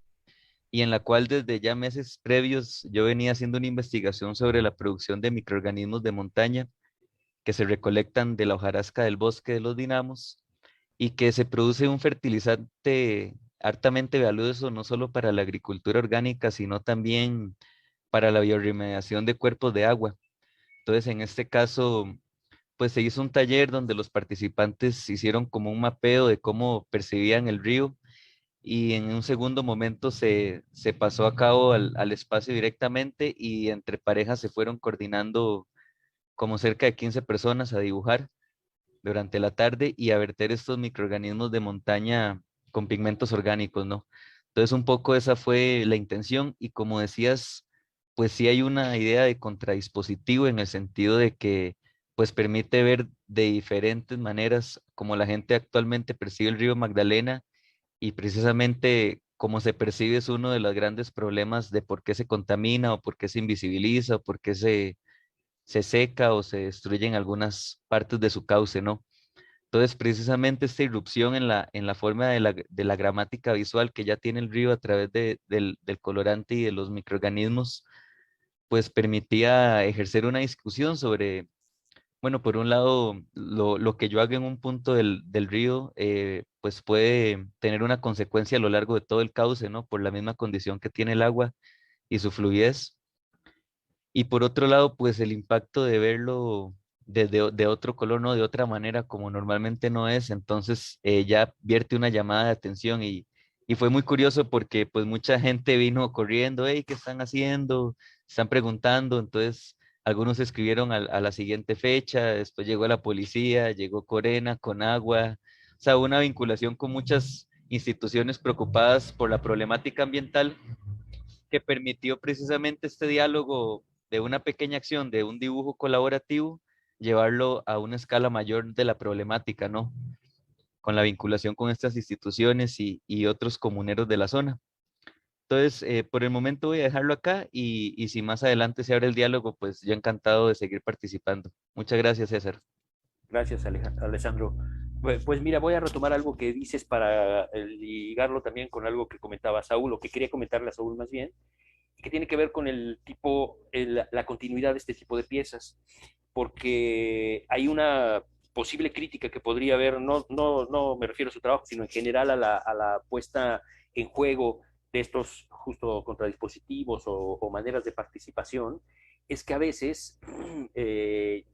y en la cual desde ya meses previos yo venía haciendo una investigación sobre la producción de microorganismos de montaña que se recolectan de la hojarasca del bosque de los dinamos y que se produce un fertilizante altamente valioso no solo para la agricultura orgánica, sino también para la bioremediación de cuerpos de agua. Entonces, en este caso, pues se hizo un taller donde los participantes hicieron como un mapeo de cómo percibían el río y en un segundo momento se pasó a cabo al espacio directamente y entre parejas se fueron coordinando como cerca de 15 personas a dibujar durante la tarde y a verter estos microorganismos de montaña con pigmentos orgánicos, ¿no? Entonces un poco esa fue la intención y como decías, pues sí hay una idea de contradispositivo en el sentido de que pues permite ver de diferentes maneras como la gente actualmente percibe el río Magdalena y precisamente cómo se percibe es uno de los grandes problemas de por qué se contamina o por qué se invisibiliza o por qué se seca o se destruye en algunas partes de su cauce, ¿no? Entonces, precisamente esta irrupción en la forma de la gramática visual que ya tiene el río a través del colorante y de los microorganismos, pues permitía ejercer una discusión sobre, bueno, por un lado, lo que yo haga en un punto del río, pues puede tener una consecuencia a lo largo de todo el cauce, ¿no? Por la misma condición que tiene el agua y su fluidez. Y por otro lado, pues el impacto de verlo de otro color, no de otra manera, como normalmente no es, entonces ya vierte una llamada de atención y fue muy curioso porque pues mucha gente vino corriendo, hey, ¿qué están haciendo? Están preguntando, entonces algunos escribieron a la siguiente fecha, después llegó la policía, llegó Corena con agua, o sea, una vinculación con muchas instituciones preocupadas por la problemática ambiental que permitió precisamente este diálogo de una pequeña acción, de un dibujo colaborativo, llevarlo a una escala mayor de la problemática, ¿no? Con la vinculación con estas instituciones y otros comuneros de la zona. Entonces, por el momento voy a dejarlo acá y si más adelante se abre el diálogo, pues yo encantado de seguir participando. Muchas gracias, César. Gracias, Alessandro. Pues mira, voy a retomar algo que dices para ligarlo también con algo que comentaba Saúl, o que quería comentarle a Saúl más bien, que tiene que ver con el tipo, la continuidad de este tipo de piezas, porque hay una posible crítica que podría haber, no me refiero a su trabajo, sino en general a la puesta en juego de estos justo contradispositivos o maneras de participación, es que a veces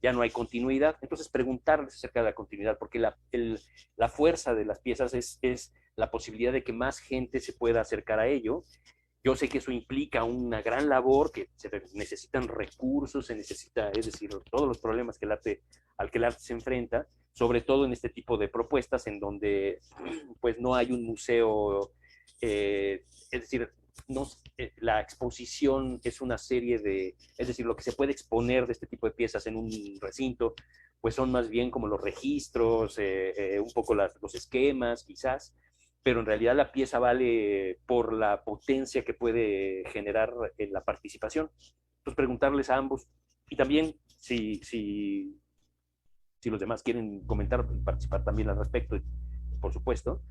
ya no hay continuidad. Entonces, preguntarles acerca de la continuidad, porque la fuerza de las piezas es la posibilidad de que más gente se pueda acercar a ello. Yo sé que eso implica una gran labor, que se necesitan recursos, se necesita, es decir, todos los problemas que al que el arte se enfrenta, sobre todo en este tipo de propuestas en donde pues no hay un museo, es decir, no, la exposición es una serie es decir, lo que se puede exponer de este tipo de piezas en un recinto, pues son más bien como los registros, un poco los esquemas quizás, pero en realidad la pieza vale por la potencia que puede generar en la participación. Entonces, preguntarles a ambos, y también si los demás quieren comentar y participar también al respecto, por supuesto,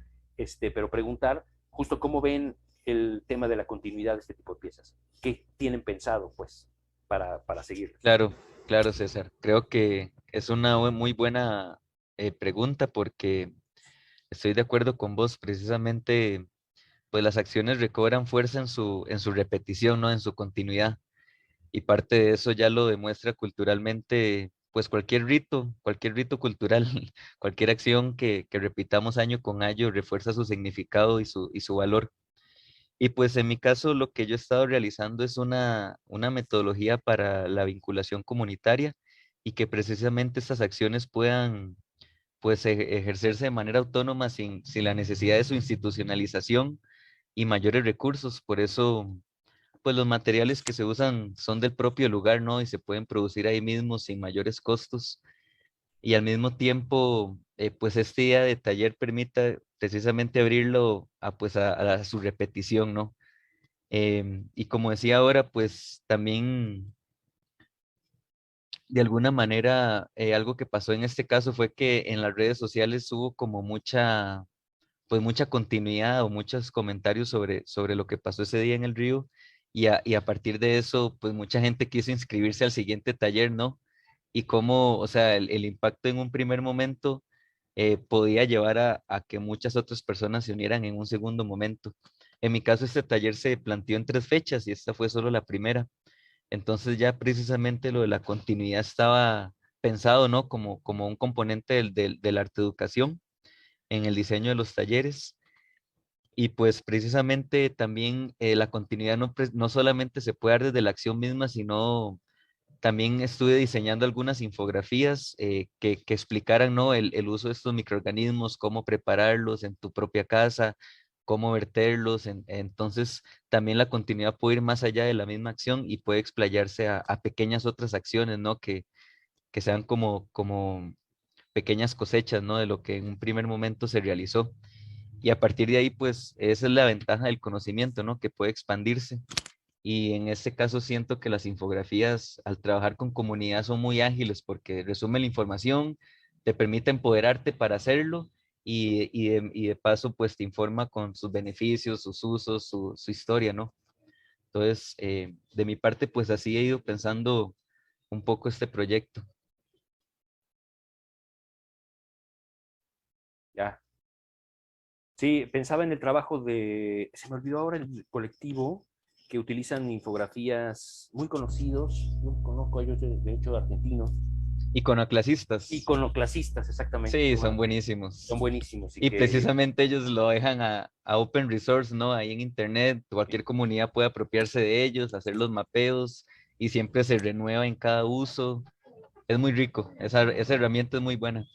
pero preguntar justo cómo ven el tema de la continuidad de este tipo de piezas. ¿Qué tienen pensado, pues, para seguir? Claro, claro, César. Creo que es una muy buena pregunta porque estoy de acuerdo con vos. Precisamente, pues las acciones recobran fuerza en su repetición, ¿no? En su continuidad. Y parte de eso ya lo demuestra culturalmente, pues cualquier rito cultural, cualquier acción que repitamos año con año refuerza su significado y su valor. Y pues en mi caso lo que yo he estado realizando es una metodología para la vinculación comunitaria y que precisamente estas acciones puedan pues ejercerse de manera autónoma sin la necesidad de su institucionalización y mayores recursos. Por eso pues los materiales que se usan son del propio lugar, ¿no? Y se pueden producir ahí mismo sin mayores costos. Y al mismo tiempo, pues este día de taller precisamente abrirlo a, pues, a su repetición, ¿no? Y como decía ahora, pues también de alguna manera algo que pasó en este caso fue que en las redes sociales hubo como mucha, pues mucha continuidad o muchos comentarios sobre lo que pasó ese día en el río y a partir de eso, pues mucha gente quiso inscribirse al siguiente taller, ¿no? Y cómo, o sea, el impacto en un primer momento podía llevar a que muchas otras personas se unieran en un segundo momento. En mi caso, este taller se planteó en 3 fechas y esta fue solo la primera. Entonces ya precisamente lo de la continuidad estaba pensado, ¿no? Como un componente del arte educación en el diseño de los talleres. Y pues precisamente también la continuidad no solamente se puede dar desde la acción misma, sino también estuve diseñando algunas infografías que explicaran, ¿no? El uso de estos microorganismos, cómo prepararlos en tu propia casa, cómo verterlos. Entonces, también la continuidad puede ir más allá de la misma acción y puede explayarse a pequeñas otras acciones, ¿no? Que sean como pequeñas cosechas, ¿no? De lo que en un primer momento se realizó. Y a partir de ahí, pues, esa es la ventaja del conocimiento, ¿no? Que puede expandirse. Y en este caso siento que las infografías al trabajar con comunidad son muy ágiles porque resumen la información, te permite empoderarte para hacerlo y de paso pues te informa con sus beneficios, sus usos, su historia, ¿no? Entonces, de mi parte pues así he ido pensando un poco este proyecto. Ya. Sí, pensaba en el trabajo de, se me olvidó ahora el colectivo que utilizan infografías muy conocidos, yo conozco a ellos de hecho argentinos, Iconoclasistas, iconoclasistas, exactamente, sí, qué son bueno, buenísimos. son buenísimos y Y que precisamente ellos lo dejan a open resource, ¿no? Ahí en internet, cualquier comunidad puede apropiarse de ellos, hacer los mapeos y siempre se renueva en cada uso. Es muy rico, esa herramienta es muy buena.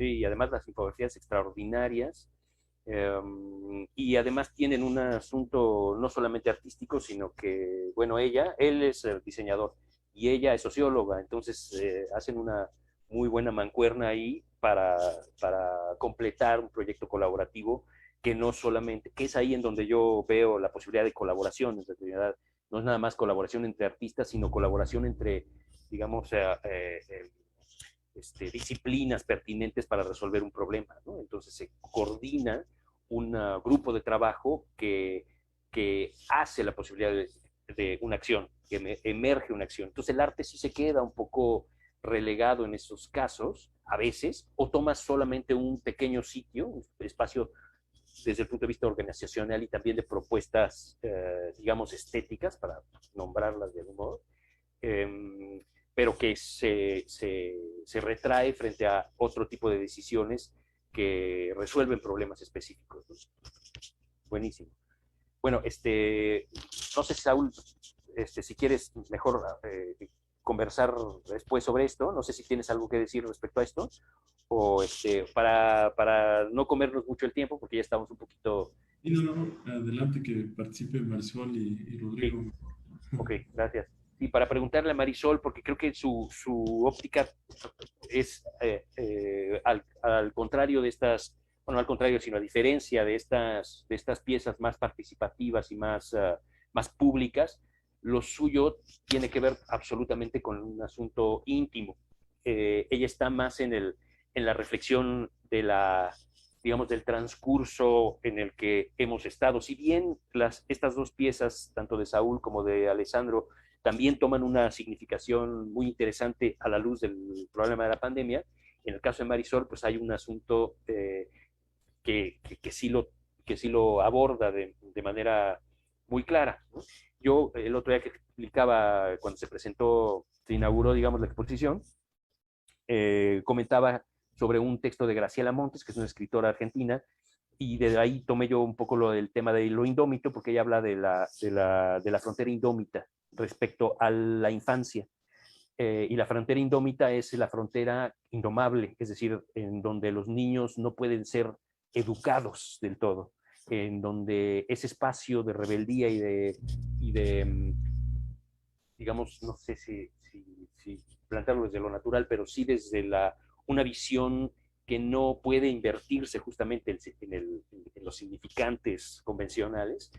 sí, y además las infografías extraordinarias y además tienen un asunto no solamente artístico, sino que, bueno, él es el diseñador y ella es socióloga, entonces hacen una muy buena mancuerna ahí para completar un proyecto colaborativo que no solamente, que es ahí en donde yo veo la posibilidad de colaboración, en realidad no es nada más colaboración entre artistas, sino colaboración entre, digamos, disciplinas pertinentes para resolver un problema, ¿no? Entonces se coordina un grupo de trabajo que hace la posibilidad de una acción, que emerge una acción. Entonces el arte sí se queda un poco relegado en esos casos, a veces, o toma solamente un pequeño sitio, un espacio desde el punto de vista organizacional y también de propuestas, digamos, estéticas, para nombrarlas de algún modo, pero que se retrae frente a otro tipo de decisiones que resuelven problemas específicos, ¿no? Buenísimo. Bueno, no sé, Saúl, si quieres mejor conversar después sobre esto, no sé si tienes algo que decir respecto a esto, o para no comernos mucho el tiempo, porque ya estamos un poquito... Y no, adelante que participe Marisol y Sí, Rodrigo. ok, gracias. Y para preguntarle a Marisol, porque creo que su óptica es al contrario de estas, bueno, al contrario, sino a diferencia de estas piezas más participativas y más públicas, lo suyo tiene que ver absolutamente con un asunto íntimo. Ella está más en la reflexión de digamos, del transcurso en el que hemos estado. Si bien estas dos piezas, tanto de Saúl como de Alessandro, también toman una significación muy interesante a la luz del problema de la pandemia, en el caso de Marisol, pues hay un asunto que sí lo aborda de manera muy clara, ¿no? Yo el otro día que explicaba, cuando se inauguró, digamos, la exposición, comentaba sobre un texto de Graciela Montes, que es una escritora argentina, y de ahí tomé yo un poco lo del tema de lo indómito, porque ella habla de la frontera indómita respecto a la infancia. Y la frontera indómita es la frontera indomable, es decir, en donde los niños no pueden ser educados del todo, en donde ese espacio de rebeldía y de digamos, no sé si plantearlo desde lo natural, pero sí desde una visión que no puede invertirse justamente en los significantes convencionales,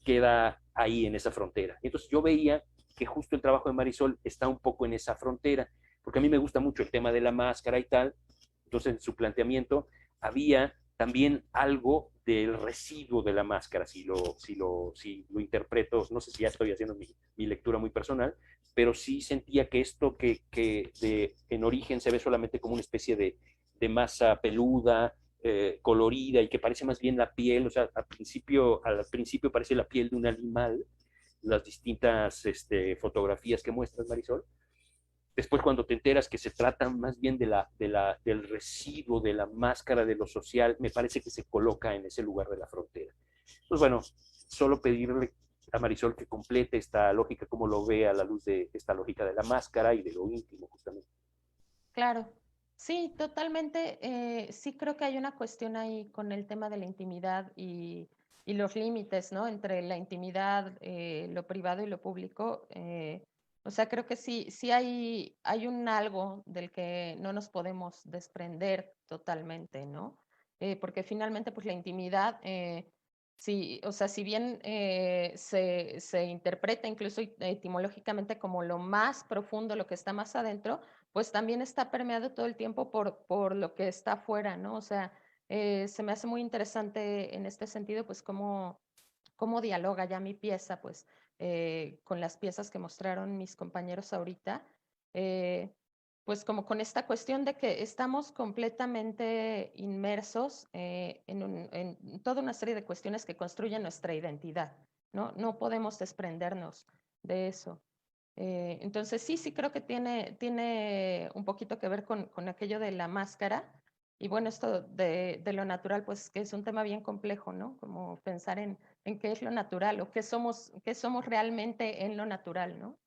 queda ahí en esa frontera. Entonces yo veía que justo el trabajo de Marisol está un poco en esa frontera, porque a mí me gusta mucho el tema de la máscara y tal. Entonces en su planteamiento había también algo del residuo de la máscara, si lo interpreto, no sé si ya estoy haciendo mi lectura muy personal, pero sí sentía que esto en origen se ve solamente como una especie de masa peluda, colorida, y que parece más bien la piel, o sea, al principio parece la piel de un animal, las distintas fotografías que muestras, Marisol. Después, cuando te enteras que se trata más bien del residuo, de la máscara de lo social, me parece que se coloca en ese lugar de la frontera. Entonces, bueno, solo pedirle a Marisol que complete esta lógica, como lo ve a la luz de esta lógica de la máscara y de lo íntimo, justamente. Claro, sí, totalmente. Sí creo que hay una cuestión ahí con el tema de la intimidad y los límites, ¿no? Entre la intimidad, lo privado y lo público. O sea, creo que sí hay un algo del que no nos podemos desprender totalmente, ¿no? Porque finalmente, pues la intimidad, sí, o sea, si bien se interpreta incluso etimológicamente como lo más profundo, lo que está más adentro, pues también está permeado todo el tiempo por lo que está afuera, ¿no? O sea, se me hace muy interesante en este sentido, pues cómo dialoga ya mi pieza, pues, con las piezas que mostraron mis compañeros ahorita, eh, pues como con esta cuestión de que estamos completamente inmersos en toda una serie de cuestiones que construyen nuestra identidad, ¿no? No podemos desprendernos de eso. Entonces sí creo que tiene un poquito que ver con aquello de la máscara. Y bueno, esto de lo natural, pues que es un tema bien complejo, ¿no? Como pensar en qué es lo natural o qué somos realmente en lo natural, ¿no?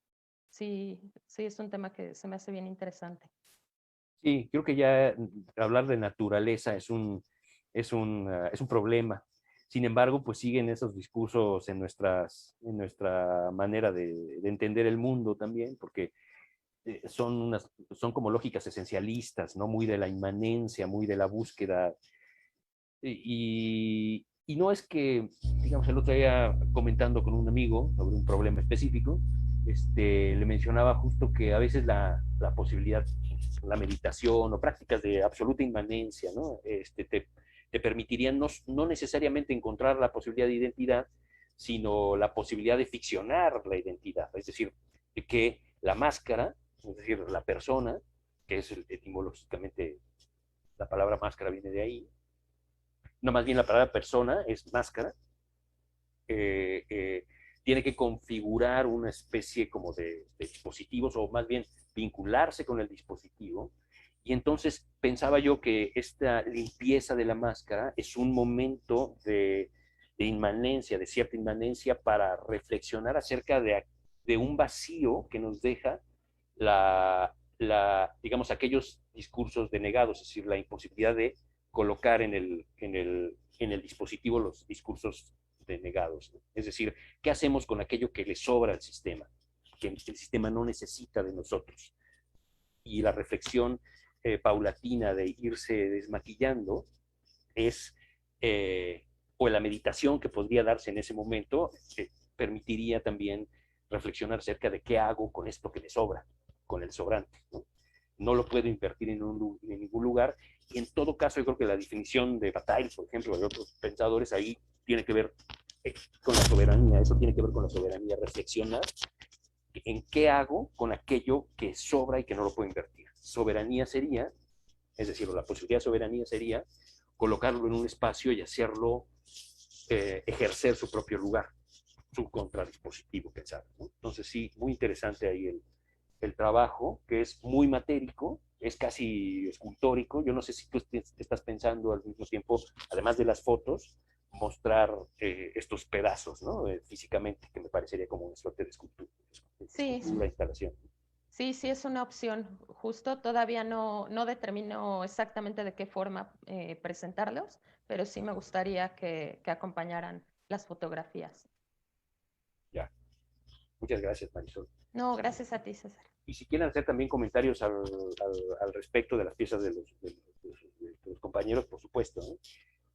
Sí, es un tema que se me hace bien interesante. Sí, creo que ya hablar de naturaleza es un problema. Sin embargo, pues siguen esos discursos en nuestra manera de entender el mundo también, porque son como lógicas esencialistas, ¿no? Muy de la inmanencia, muy de la búsqueda. Y no es que, digamos, el otro día comentando con un amigo sobre un problema específico, le mencionaba justo que a veces la posibilidad, la meditación o prácticas de absoluta inmanencia, ¿no? Te permitirían no necesariamente encontrar la posibilidad de identidad, sino la posibilidad de ficcionar la identidad. Es decir, que la máscara, es decir, la persona, que es etimológicamente, la palabra máscara viene de ahí, no, más bien la palabra persona es máscara, eh, eh, tiene que configurar una especie como de dispositivos, o más bien vincularse con el dispositivo. Y entonces pensaba yo que esta limpieza de la máscara es un momento de inmanencia, de cierta inmanencia, para reflexionar acerca de un vacío que nos deja digamos, aquellos discursos denegados, es decir, la imposibilidad de colocar en el dispositivo los discursos denegados, ¿no? Es decir, ¿qué hacemos con aquello que le sobra al sistema, que el sistema no necesita de nosotros? Y la reflexión paulatina de irse desmaquillando es, o la meditación que podría darse en ese momento, permitiría también reflexionar acerca de qué hago con esto que me sobra, con el sobrante, ¿no? No lo puedo invertir en ningún lugar. Y en todo caso, yo creo que la definición de Bataille, por ejemplo, de otros pensadores, ahí tiene que ver con la soberanía. Eso tiene que ver con la soberanía, reflexionar en qué hago con aquello que sobra y que no lo puedo invertir. Soberanía sería, es decir, la posibilidad de soberanía sería colocarlo en un espacio y hacerlo ejercer su propio lugar, su contradispositivo, pensar, ¿no? Entonces sí, muy interesante ahí el trabajo, que es muy matérico, es casi escultórico. Yo no sé si tú estás pensando al mismo tiempo, además de las fotos, mostrar estos pedazos, ¿no? Físicamente, que me parecería como una suerte de escultura, Sí, instalación. sí, es una opción. Justo todavía no determino exactamente de qué forma presentarlos, pero sí me gustaría que acompañaran las fotografías. Ya. Muchas gracias, Marisol. No, gracias a ti, César. Y si quieren hacer también comentarios al respecto de las piezas de los compañeros, por supuesto, ¿no?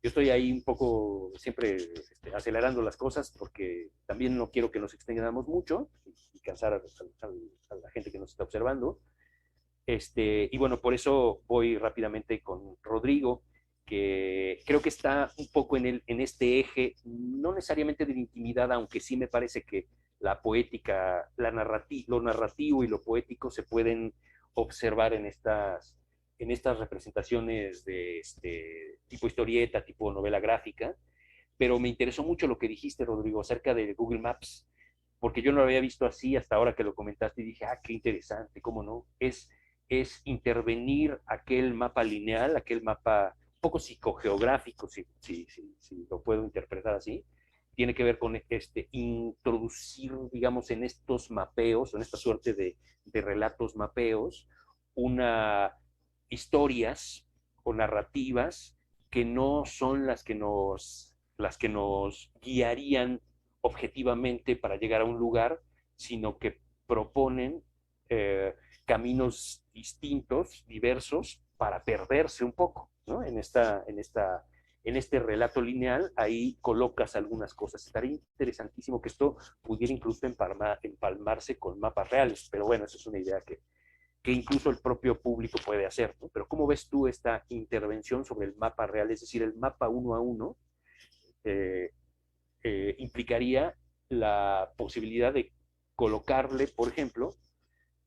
Yo estoy ahí un poco siempre acelerando las cosas porque también no quiero que nos extendamos mucho y cansar a la gente que nos está observando. Y bueno, por eso voy rápidamente con Rodrigo, que creo que está un poco en este eje, no necesariamente de la intimidad, aunque sí me parece que la poética, lo narrativo y lo poético se pueden observar en estas representaciones de tipo historieta, tipo novela gráfica, pero me interesó mucho lo que dijiste, Rodrigo, acerca de Google Maps, porque yo no lo había visto así hasta ahora que lo comentaste y dije, ah, qué interesante, cómo no, es intervenir aquel mapa lineal, aquel mapa un poco psicogeográfico, si lo puedo interpretar así, tiene que ver con introducir, digamos, en estos mapeos, en esta suerte de relatos mapeos, una historias o narrativas que no son las que nos guiarían objetivamente para llegar a un lugar, sino que proponen caminos distintos, diversos, para perderse un poco, ¿no? En este relato lineal, ahí colocas algunas cosas. Estaría interesantísimo que esto pudiera incluso empalmarse con mapas reales, pero bueno, esa es una idea que incluso el propio público puede hacer, ¿no? Pero ¿cómo ves tú esta intervención sobre el mapa real? Es decir, el mapa uno a uno implicaría la posibilidad de colocarle, por ejemplo,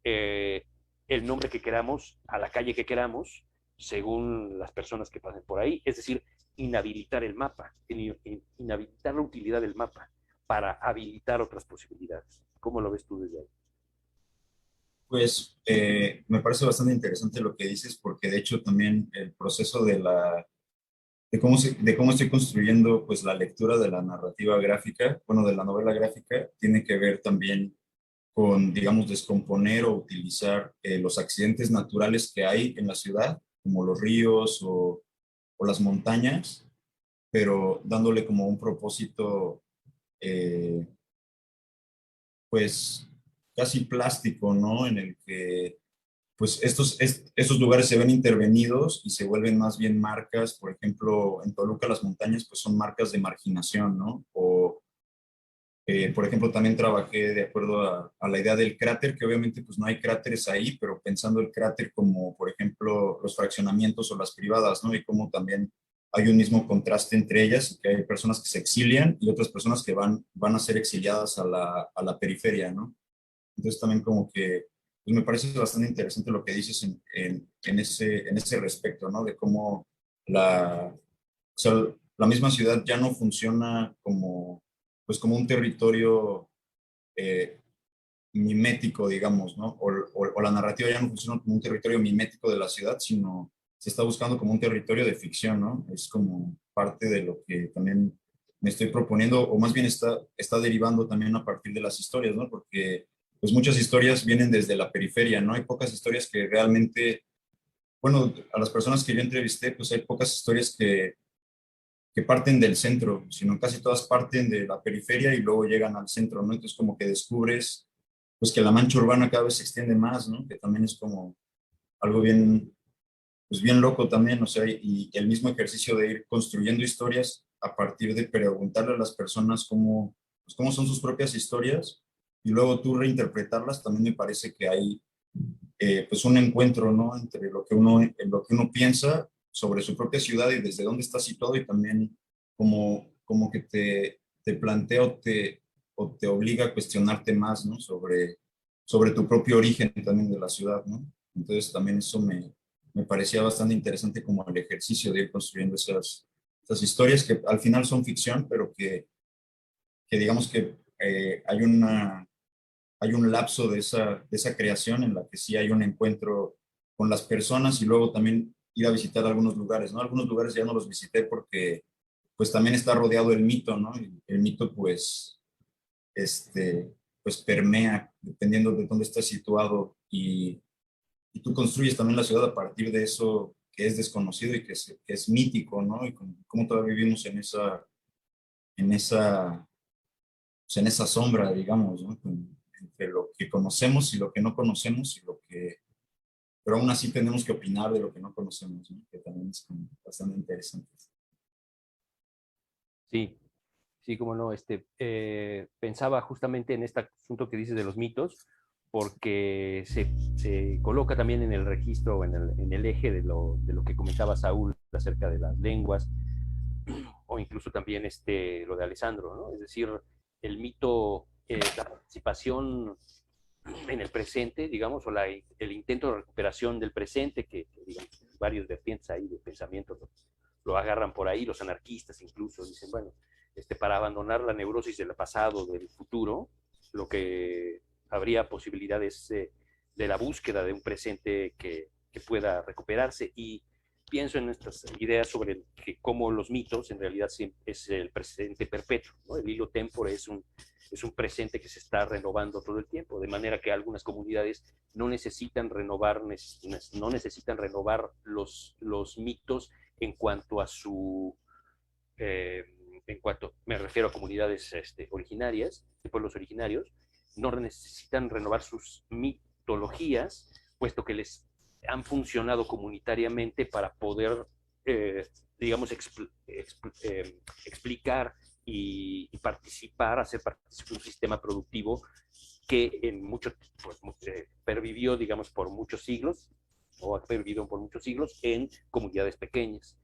el nombre que queramos a la calle que queramos, según las personas que pasen por ahí. Es decir, inhabilitar el mapa, inhabilitar la utilidad del mapa para habilitar otras posibilidades. ¿Cómo lo ves tú desde ahí? Pues me parece bastante interesante lo que dices, porque de hecho también el proceso de cómo estoy construyendo pues la lectura de la narrativa gráfica, bueno, de la novela gráfica, tiene que ver también con, digamos, descomponer o utilizar los accidentes naturales que hay en la ciudad, como los ríos o las montañas, pero dándole como un propósito, eh, pues, casi plástico, ¿no? En el que pues estos lugares se ven intervenidos y se vuelven más bien marcas. Por ejemplo, en Toluca las montañas pues son marcas de marginación, ¿no? O, por ejemplo, también trabajé de acuerdo a la idea del cráter, que obviamente pues no hay cráteres ahí, pero pensando el cráter como, por ejemplo, los fraccionamientos o las privadas, ¿no? Y cómo también hay un mismo contraste entre ellas, que hay personas que se exilian y otras personas que van a ser exiliadas a la periferia, ¿no? Entonces también como que pues me parece bastante interesante lo que dices en ese respecto, ¿no? De cómo o sea, la misma ciudad ya no funciona como, pues como un territorio eh, mimético, digamos, ¿no? O la narrativa ya no funciona como un territorio mimético de la ciudad, sino se está buscando como un territorio de ficción, ¿no? Es como parte de lo que también me estoy proponiendo, o más bien está derivando también a partir de las historias, ¿no? Porque pues muchas historias vienen desde la periferia, ¿no? Hay pocas historias que realmente, bueno, a las personas que yo entrevisté, pues hay pocas historias que parten del centro, sino casi todas parten de la periferia y luego llegan al centro, ¿no? Entonces como que descubres pues que la mancha urbana cada vez se extiende más, ¿no? Que también es como algo bien, pues bien loco también, o sea, y el mismo ejercicio de ir construyendo historias a partir de preguntarle a las personas cómo, pues cómo son sus propias historias y luego tú reinterpretarlas, también me parece que hay pues un encuentro, ¿no? Entre lo que uno piensa sobre su propia ciudad y desde dónde está situado y también como que te plantea o te obliga a cuestionarte más, ¿no? Sobre tu propio origen también de la ciudad, ¿no? Entonces también eso me parecía bastante interesante como el ejercicio de ir construyendo esas historias que al final son ficción, pero que digamos que hay un lapso de esa creación en la que sí hay un encuentro con las personas y luego también ir a visitar algunos lugares, ¿no? Algunos lugares ya no los visité porque pues también está rodeado el mito, ¿no? Y el mito pues, pues permea dependiendo de dónde estés situado y tú construyes también la ciudad a partir de eso que es desconocido y que es mítico, ¿no? Y cómo todavía vivimos en esa, pues, en esa sombra, digamos, ¿no? Entre lo que conocemos y lo que no conocemos y pero aún así tenemos que opinar de lo que no conocemos, ¿no? Que también es como bastante interesante. Sí, sí, cómo no. Pensaba justamente en este asunto que dices de los mitos, porque se coloca también en el registro, en el eje de lo que comentaba Saúl acerca de las lenguas, o incluso también lo de Alessandro, ¿no? Es decir, el mito, la participación en el presente, digamos, o el intento de recuperación del presente, que digamos, varios vertientes ahí de pensamiento lo agarran por ahí, los anarquistas incluso dicen, bueno, para abandonar la neurosis del pasado, del futuro, lo que habría posibilidades de la búsqueda de un presente que pueda recuperarse. Y pienso en estas ideas sobre cómo los mitos en realidad es el presente perpetuo, ¿no? El hilo tempore es un presente que se está renovando todo el tiempo, de manera que algunas comunidades no necesitan renovar los mitos en cuanto a me refiero a comunidades originarias, de pueblos originarios, no necesitan renovar sus mitologías, puesto que les han funcionado comunitariamente para poder, digamos, explicar y participar, hacer participar de un sistema productivo que pervivió, digamos, por muchos siglos, o ha pervivido por muchos siglos en comunidades pequeñas.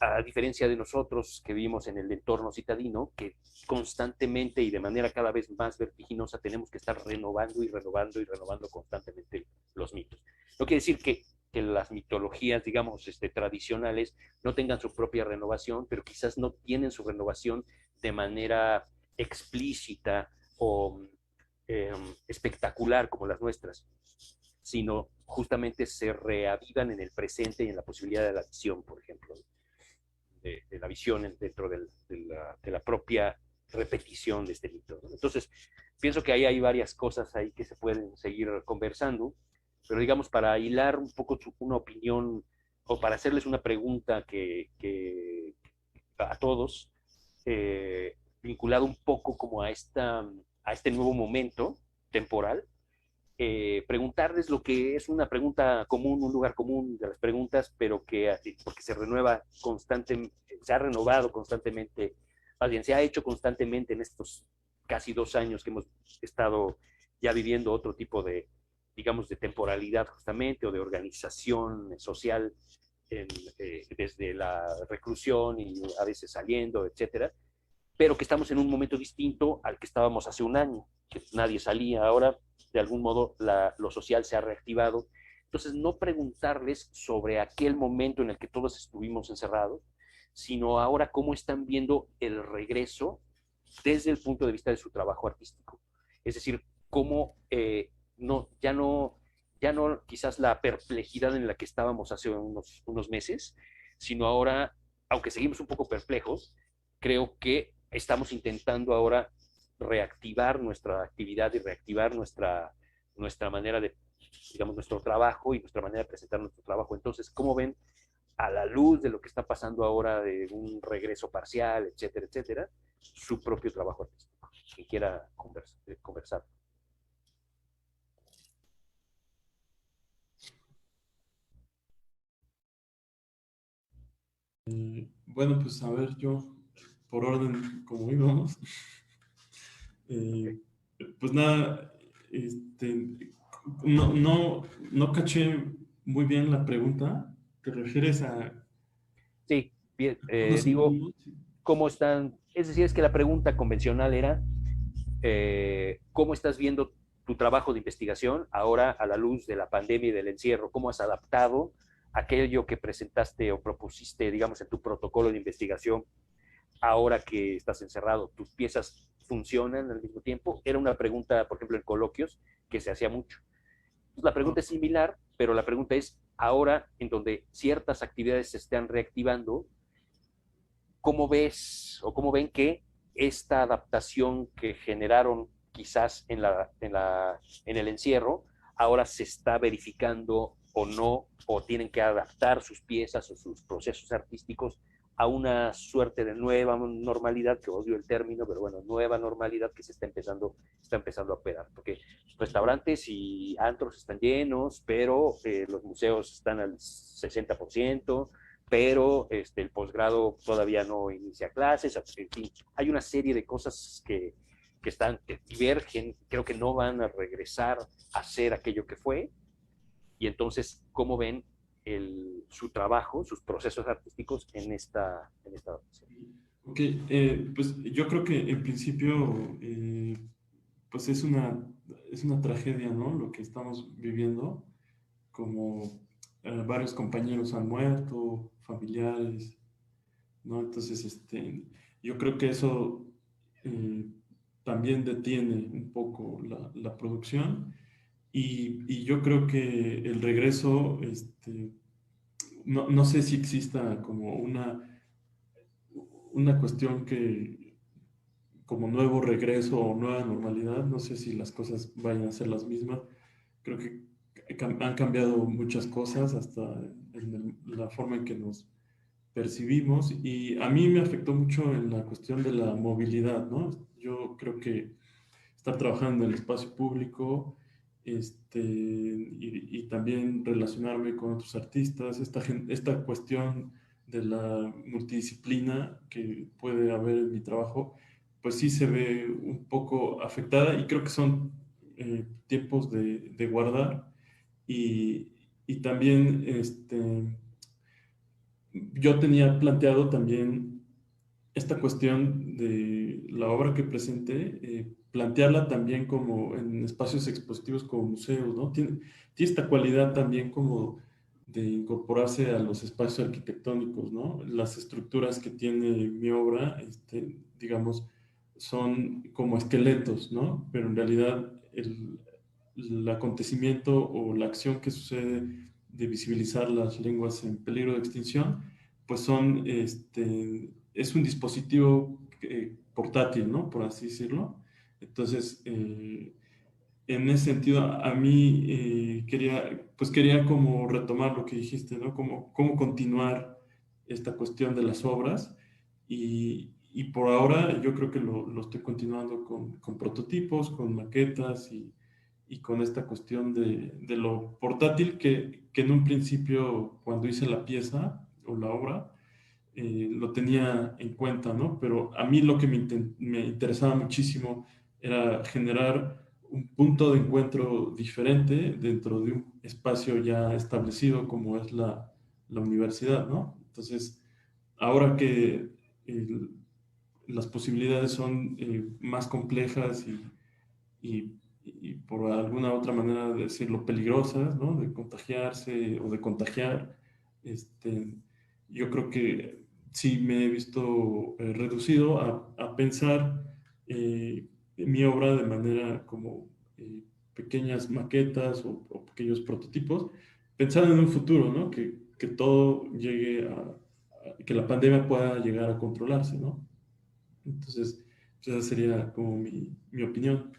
A diferencia de nosotros que vivimos en el entorno citadino, que constantemente y de manera cada vez más vertiginosa tenemos que estar renovando y renovando y renovando constantemente los mitos. No quiere decir que las mitologías, digamos, tradicionales no tengan su propia renovación, pero quizás no tienen su renovación de manera explícita o espectacular como las nuestras, sino justamente se reavivan en el presente y en la posibilidad de la visión, por ejemplo, de la visión dentro de la propia repetición de este mito, ¿no? Entonces, pienso que ahí hay varias cosas ahí que se pueden seguir conversando, pero digamos, para hilar un poco una opinión o para hacerles una pregunta a todos, vinculado un poco como a este nuevo momento temporal, preguntarles lo que es una pregunta común, un lugar común de las preguntas, pero porque se renueva constantemente, se ha renovado constantemente, más bien se ha hecho constantemente en estos casi 2 años que hemos estado ya viviendo otro tipo de, digamos, de temporalidad justamente, o de organización social, desde la reclusión y a veces saliendo, etcétera, pero que estamos en un momento distinto al que estábamos hace un año, que nadie salía. Ahora, de algún modo, lo social se ha reactivado. Entonces, no preguntarles sobre aquel momento en el que todos estuvimos encerrados, sino ahora cómo están viendo el regreso desde el punto de vista de su trabajo artístico. Es decir, cómo ya no quizás la perplejidad en la que estábamos hace unos meses, sino ahora, aunque seguimos un poco perplejos, creo que estamos intentando ahora reactivar nuestra actividad y reactivar nuestra manera de, digamos, nuestro trabajo y nuestra manera de presentar nuestro trabajo. Entonces, ¿cómo ven, a la luz de lo que está pasando ahora, de un regreso parcial, etcétera, etcétera, su propio trabajo artístico? Quien quiera conversar. Bueno, pues a ver, yo, por orden, como íbamos, pues nada, no caché muy bien la pregunta. ¿Te refieres a Sí, bien, cómo nos digo, sentimos? ¿cómo están? Es decir, es que la pregunta convencional era, ¿cómo estás viendo tu trabajo de investigación ahora a la luz de la pandemia y del encierro? ¿Cómo has adaptado aquello que presentaste o propusiste, digamos, en tu protocolo de investigación ahora que estás encerrado? ¿Tus piezas funcionan al mismo tiempo? Era una pregunta, por ejemplo, en coloquios, que se hacía mucho. Pues la pregunta es similar, pero la pregunta es, ahora en donde ciertas actividades se están reactivando, ¿cómo ves o cómo ven que esta adaptación que generaron quizás en el encierro, ahora se está verificando o no, o tienen que adaptar sus piezas o sus procesos artísticos a una suerte de nueva normalidad, que odio el término, pero bueno, nueva normalidad que se está empezando a operar, porque restaurantes y antros están llenos, pero los museos están al 60%, pero el posgrado todavía no inicia clases, en fin, hay una serie de cosas que divergen, creo que no van a regresar a ser aquello que fue, y entonces, ¿cómo ven su trabajo, sus procesos artísticos en esta adaptación? Ok, pues yo creo que en principio pues es una tragedia, ¿no? Lo que estamos viviendo, como varios compañeros han muerto, familiares, ¿no? Entonces, yo creo que eso eh, también detiene un poco la producción y yo creo que el regreso, no sé si exista como una cuestión que como nuevo regreso o nueva normalidad, no sé si las cosas vayan a ser las mismas. Creo que han cambiado muchas cosas, hasta en la forma en que nos percibimos, y a mí me afectó mucho en la cuestión de la movilidad, ¿no? Yo creo que estar trabajando en el espacio público, y también relacionarme con otros artistas, esta cuestión de la multidisciplina que puede haber en mi trabajo, pues sí se ve un poco afectada, y creo que son tiempos de guardar, y, y también yo tenía planteado también esta cuestión de la obra que presenté, plantearla también como en espacios expositivos como museos, ¿no? Tiene esta cualidad también como de incorporarse a los espacios arquitectónicos, ¿no? Las estructuras que tiene mi obra, digamos, son como esqueletos, ¿no? Pero en realidad el acontecimiento o la acción que sucede de visibilizar las lenguas en peligro de extinción, pues es un dispositivo portátil, ¿no? Por así decirlo. Entonces, en ese sentido, a mí quería como retomar lo que dijiste, ¿no? Cómo continuar esta cuestión de las obras, y por ahora yo creo que lo estoy continuando con prototipos, con maquetas, y con esta cuestión de lo portátil que en un principio, cuando hice la pieza o la obra, lo tenía en cuenta, ¿no? Pero a mí lo que me interesaba muchísimo era generar un punto de encuentro diferente dentro de un espacio ya establecido como es la universidad, ¿no? Entonces, ahora que el- las posibilidades son más complejas y por alguna otra manera de decirlo peligrosas, ¿no? De contagiarse o de contagiar, yo creo que sí me he visto reducido a pensar mi obra de manera como pequeñas maquetas o pequeños prototipos, pensando en un futuro, ¿no? Que todo llegue que la pandemia pueda llegar a controlarse, ¿no? Entonces, pues esa sería como mi opinión.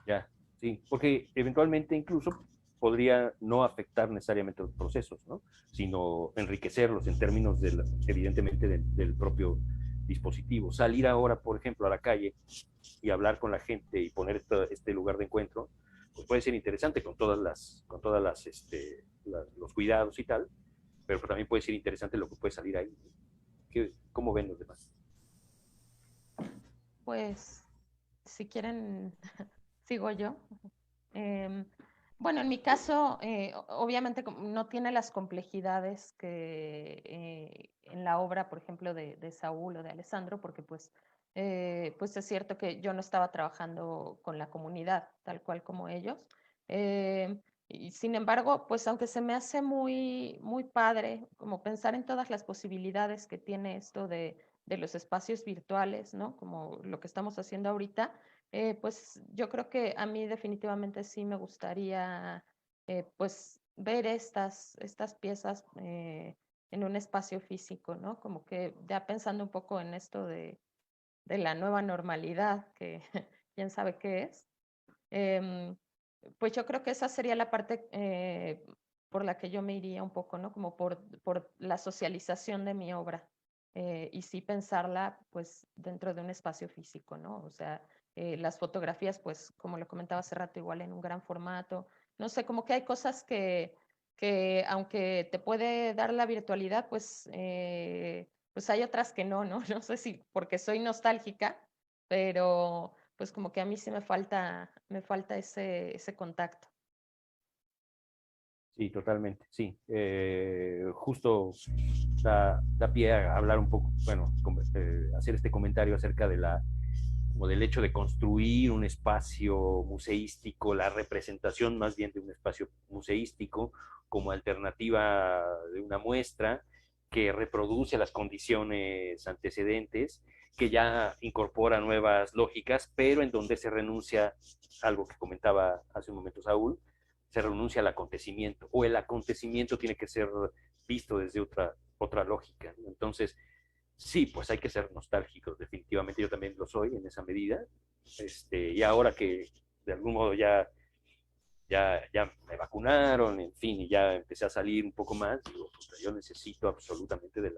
Ya, sí, porque eventualmente incluso podría no afectar necesariamente los procesos, ¿no? Sino enriquecerlos en términos, evidentemente, del propio dispositivo. Salir ahora, por ejemplo, a la calle y hablar con la gente y poner este lugar de encuentro, pues puede ser interesante con los cuidados y tal, pero también puede ser interesante lo que puede salir ahí. ¿Cómo ven los demás? Pues, si quieren, sigo yo. Em, bueno, en mi caso, obviamente no tiene las complejidades que en la obra, por ejemplo, de Saúl o de Alessandro, porque pues es cierto que yo no estaba trabajando con la comunidad tal cual como ellos. Y sin embargo, pues aunque se me hace muy, muy padre como pensar en todas las posibilidades que tiene esto de los espacios virtuales, ¿no? Como lo que estamos haciendo ahorita, pues yo creo que a mí definitivamente sí me gustaría pues ver estas piezas en un espacio físico, ¿no? Como que ya pensando un poco en esto de la nueva normalidad, que quién sabe qué es. Pues yo creo que esa sería la parte por la que yo me iría un poco, ¿no? Como por la socialización de mi obra. Y sí pensarla, pues, dentro de un espacio físico, ¿no? O sea, las fotografías, pues, como lo comentaba hace rato, igual en un gran formato. No sé, como que hay cosas que aunque te puede dar la virtualidad, pues hay otras que no, ¿no? No sé si porque soy nostálgica, pero pues como que a mí sí me falta ese contacto. Sí, totalmente, sí. Justo da pie a hablar un poco, bueno, hacer este comentario acerca de como del hecho de construir un espacio museístico, la representación más bien de un espacio museístico como alternativa de una muestra que reproduce las condiciones antecedentes, que ya incorpora nuevas lógicas, pero en donde se renuncia, algo que comentaba hace un momento Saúl, se renuncia al acontecimiento, o el acontecimiento tiene que ser visto desde otra lógica, ¿no? Entonces, sí, pues hay que ser nostálgicos, definitivamente yo también lo soy en esa medida, y ahora que de algún modo ya me vacunaron, en fin, y ya empecé a salir un poco más, digo, pues, yo necesito absolutamente de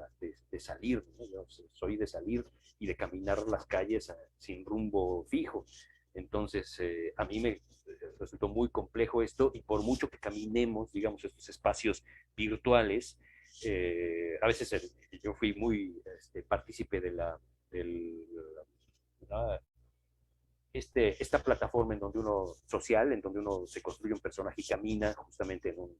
salir, ¿no? Yo soy de salir y de caminar las calles sin rumbo fijo. Entonces, a mí me resultó muy complejo esto, y por mucho que caminemos, digamos, estos espacios virtuales, a veces yo fui muy partícipe la, esta plataforma en donde en donde uno se construye un personaje y camina justamente en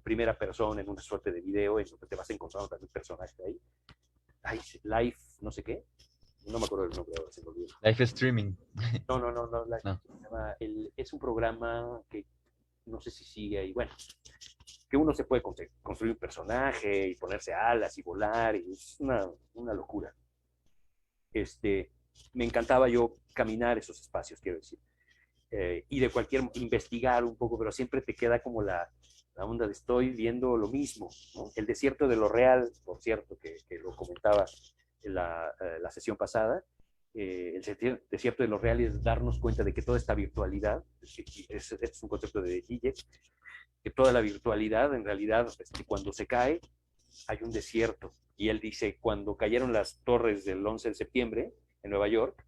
primera persona, en una suerte de video, en donde te vas encontrando también un personaje ahí. Ay, Live, no sé qué, no me acuerdo el nombre ahora, se me olvidó. Live streaming. No, No. es un programa que no sé si sigue ahí, bueno, que uno se puede construir un personaje y ponerse alas y volar, y es una locura. Me encantaba yo caminar esos espacios, quiero decir, y de cualquier, investigar un poco, pero siempre te queda como la onda de estoy viendo lo mismo, ¿no? El desierto de lo real, por cierto, que lo comentaba en la sesión pasada, el desierto de lo real es darnos cuenta de que toda esta virtualidad, es un concepto de Zizek, que toda la virtualidad en realidad, cuando se cae, hay un desierto. Y él dice, cuando cayeron las torres del 11 de septiembre en Nueva York,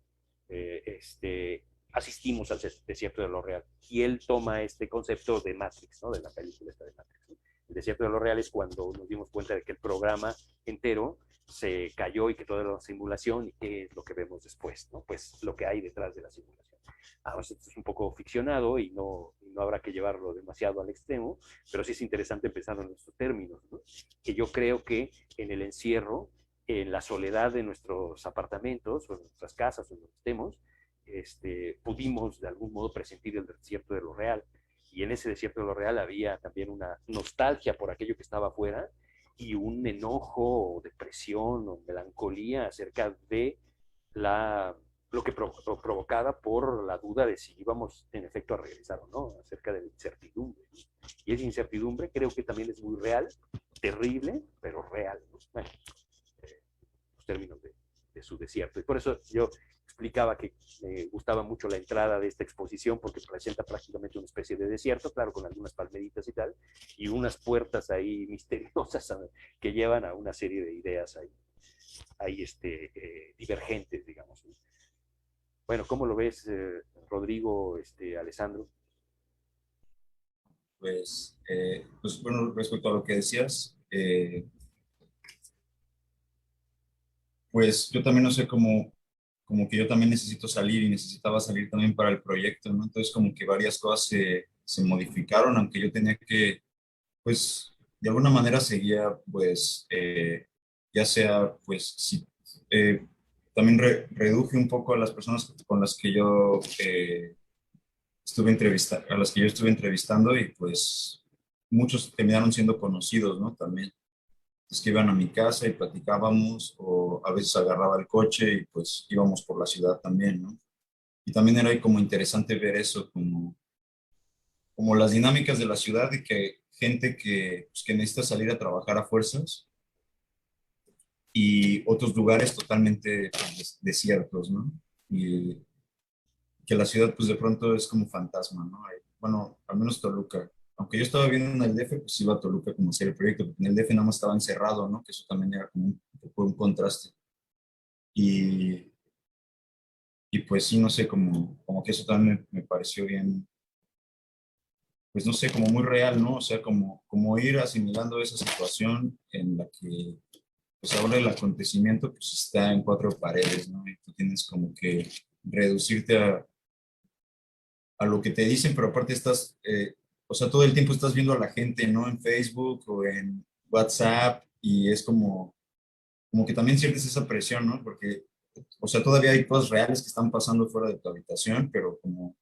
asistimos al desierto de lo real. Y él toma este concepto de Matrix, ¿no? De la película esta de Matrix, ¿no? El desierto de lo real es cuando nos dimos cuenta de que el programa entero se cayó y que todo era una simulación, y qué es lo que vemos después, ¿no? Pues lo que hay detrás de la simulación. Ahora, esto es un poco ficcionado y no habrá que llevarlo demasiado al extremo, pero sí es interesante empezar en estos términos, ¿no? Que yo creo que en el encierro, en la soledad de nuestros apartamentos o en nuestras casas o en donde estemos, pudimos de algún modo presentir el desierto de lo real. Y en ese desierto de lo real había también una nostalgia por aquello que estaba afuera, y un enojo o depresión o melancolía acerca de lo que provocada por la duda de si íbamos en efecto a regresar o no, acerca de la incertidumbre. Y esa incertidumbre creo que también es muy real, terrible, pero real, ¿no? Bueno, los términos de su desierto. Y por eso yo explicaba que me gustaba mucho la entrada de esta exposición, porque presenta prácticamente una especie de desierto, claro, con algunas palmeritas y tal, y unas puertas ahí misteriosas que llevan a una serie de ideas ahí divergentes, digamos. Bueno, ¿cómo lo ves, Rodrigo, Alessandro? Pues bueno, respecto a lo que decías, pues yo también no sé como que yo también necesito salir y necesitaba salir también para el proyecto, ¿no? Entonces como que varias cosas se modificaron, aunque yo tenía que, pues, de alguna manera seguía, pues, ya sea, pues, si, también reduje un poco a las personas con las que yo a las que yo estuve entrevistando, y pues muchos terminaron siendo conocidos, ¿no? También. Es que iban a mi casa y platicábamos, o a veces agarraba el coche y pues íbamos por la ciudad también, ¿no? Y también era como interesante ver eso, como las dinámicas de la ciudad, y que gente pues, que necesita salir a trabajar a fuerzas, y otros lugares totalmente pues, desiertos, ¿no? Y que la ciudad pues de pronto es como fantasma, ¿no? bueno, al menos Toluca. Aunque yo estaba viendo en el DF, pues iba a Toluca como hacer el proyecto, porque en el DF nada más estaba encerrado, ¿no? Que eso también era como un poco un contraste. Y, y pues sí, no sé, como que eso también me pareció bien, pues no sé, como muy real, ¿no? O sea, como ir asimilando esa situación en la que, pues ahora el acontecimiento pues está en cuatro paredes, ¿no? Y tú tienes como que reducirte a lo que te dicen, pero aparte estás, o sea, todo el tiempo estás viendo a la gente, ¿no? En Facebook o en WhatsApp y es como que también sientes esa presión, ¿no? Porque, o sea, todavía hay cosas reales que están pasando fuera de tu habitación, pero como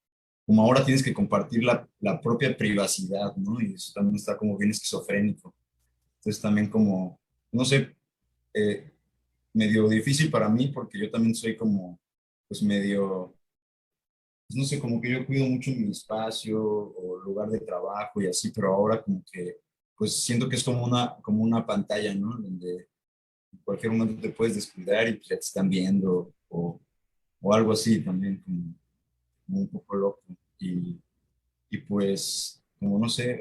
ahora tienes que compartir la propia privacidad, ¿no? Y eso también está como bien esquizofrénico. Entonces también como, no sé, eh, medio difícil para mí porque yo también soy como, pues medio, pues no sé, como que yo cuido mucho mi espacio o lugar de trabajo y así, pero ahora como que, pues siento que es como una pantalla, ¿no? Donde en cualquier momento te puedes descuidar y pues ya te están viendo o algo así también, como un poco loco. Y pues, como no sé,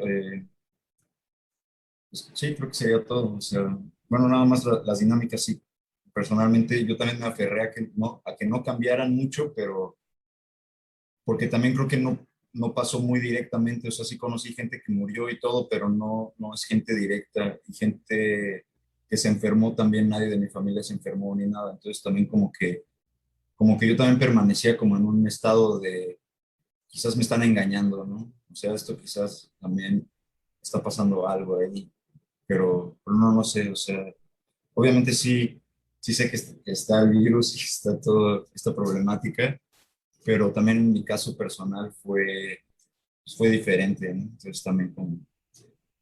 pues, sí, creo que sería todo. O sea, bueno, nada más las dinámicas, sí. Personalmente, yo también me aferré a que no cambiaran mucho, pero porque también creo que no pasó muy directamente. O sea, sí conocí gente que murió y todo, pero no es gente directa. Y gente que se enfermó también, nadie de mi familia se enfermó ni nada. Entonces, también como que yo también permanecía como en un estado de quizás me están engañando, ¿no? O sea, esto quizás también está pasando algo ahí, pero no sé, o sea, obviamente sí sé que está el virus y que está toda esta problemática, pero también en mi caso personal fue diferente, ¿no? Entonces también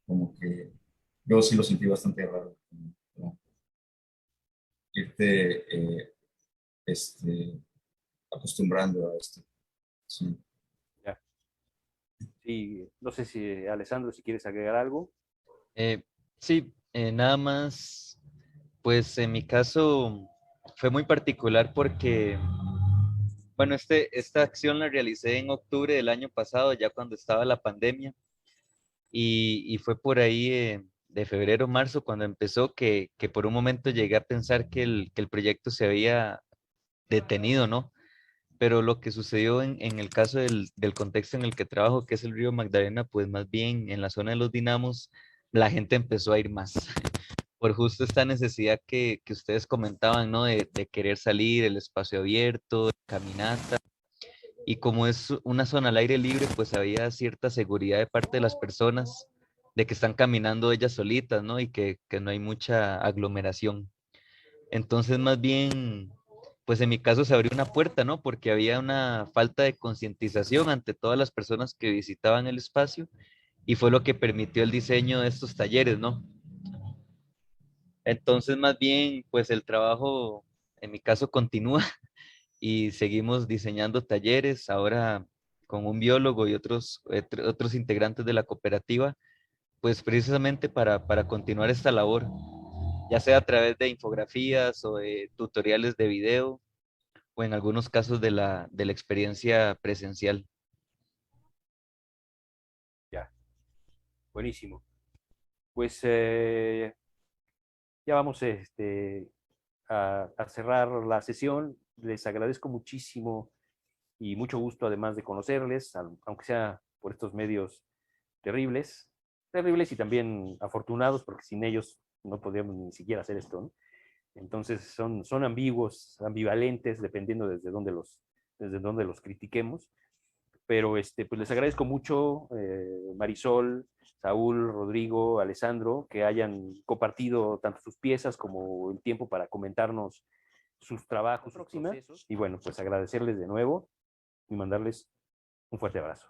como que yo sí lo sentí bastante raro, como irte este, acostumbrando a esto. Sí. Ya. Sí, no sé si, Alessandro, si quieres agregar algo. Eh, sí, nada más, pues en mi caso fue muy particular porque, bueno, esta acción la realicé en octubre del año pasado, ya cuando estaba la pandemia, y fue por ahí de febrero, marzo, cuando empezó, que por un momento llegué a pensar que el proyecto se había detenido, ¿no? Pero lo que sucedió en el caso del contexto en el que trabajo, que es el río Magdalena, pues más bien en la zona de los dinamos, la gente empezó a ir más. Por justo esta necesidad que ustedes comentaban, ¿no? De querer salir, el espacio abierto, caminata. Y como es una zona al aire libre, pues había cierta seguridad de parte de las personas de que están caminando ellas solitas, ¿no? Y que no hay mucha aglomeración. Entonces, más bien, pues en mi caso se abrió una puerta, ¿no? Porque había una falta de concientización ante todas las personas que visitaban el espacio y fue lo que permitió el diseño de estos talleres, ¿no? Entonces, más bien, pues el trabajo, en mi caso, continúa y seguimos diseñando talleres, ahora con un biólogo y otros integrantes de la cooperativa, pues precisamente para continuar esta labor, ya sea a través de infografías o de tutoriales de video o en algunos casos de la experiencia presencial. Ya, buenísimo. Pues ya vamos a cerrar la sesión. Les agradezco muchísimo y mucho gusto además de conocerles, aunque sea por estos medios terribles, terribles y también afortunados, porque sin ellos no podríamos ni siquiera hacer esto, ¿no? Entonces son ambiguos, ambivalentes, dependiendo desde dónde los critiquemos. Pero pues les agradezco mucho, Marisol, Saúl, Rodrigo, Alessandro, que hayan compartido tanto sus piezas como el tiempo para comentarnos sus trabajos, sus procesos. Y bueno, pues agradecerles de nuevo y mandarles un fuerte abrazo.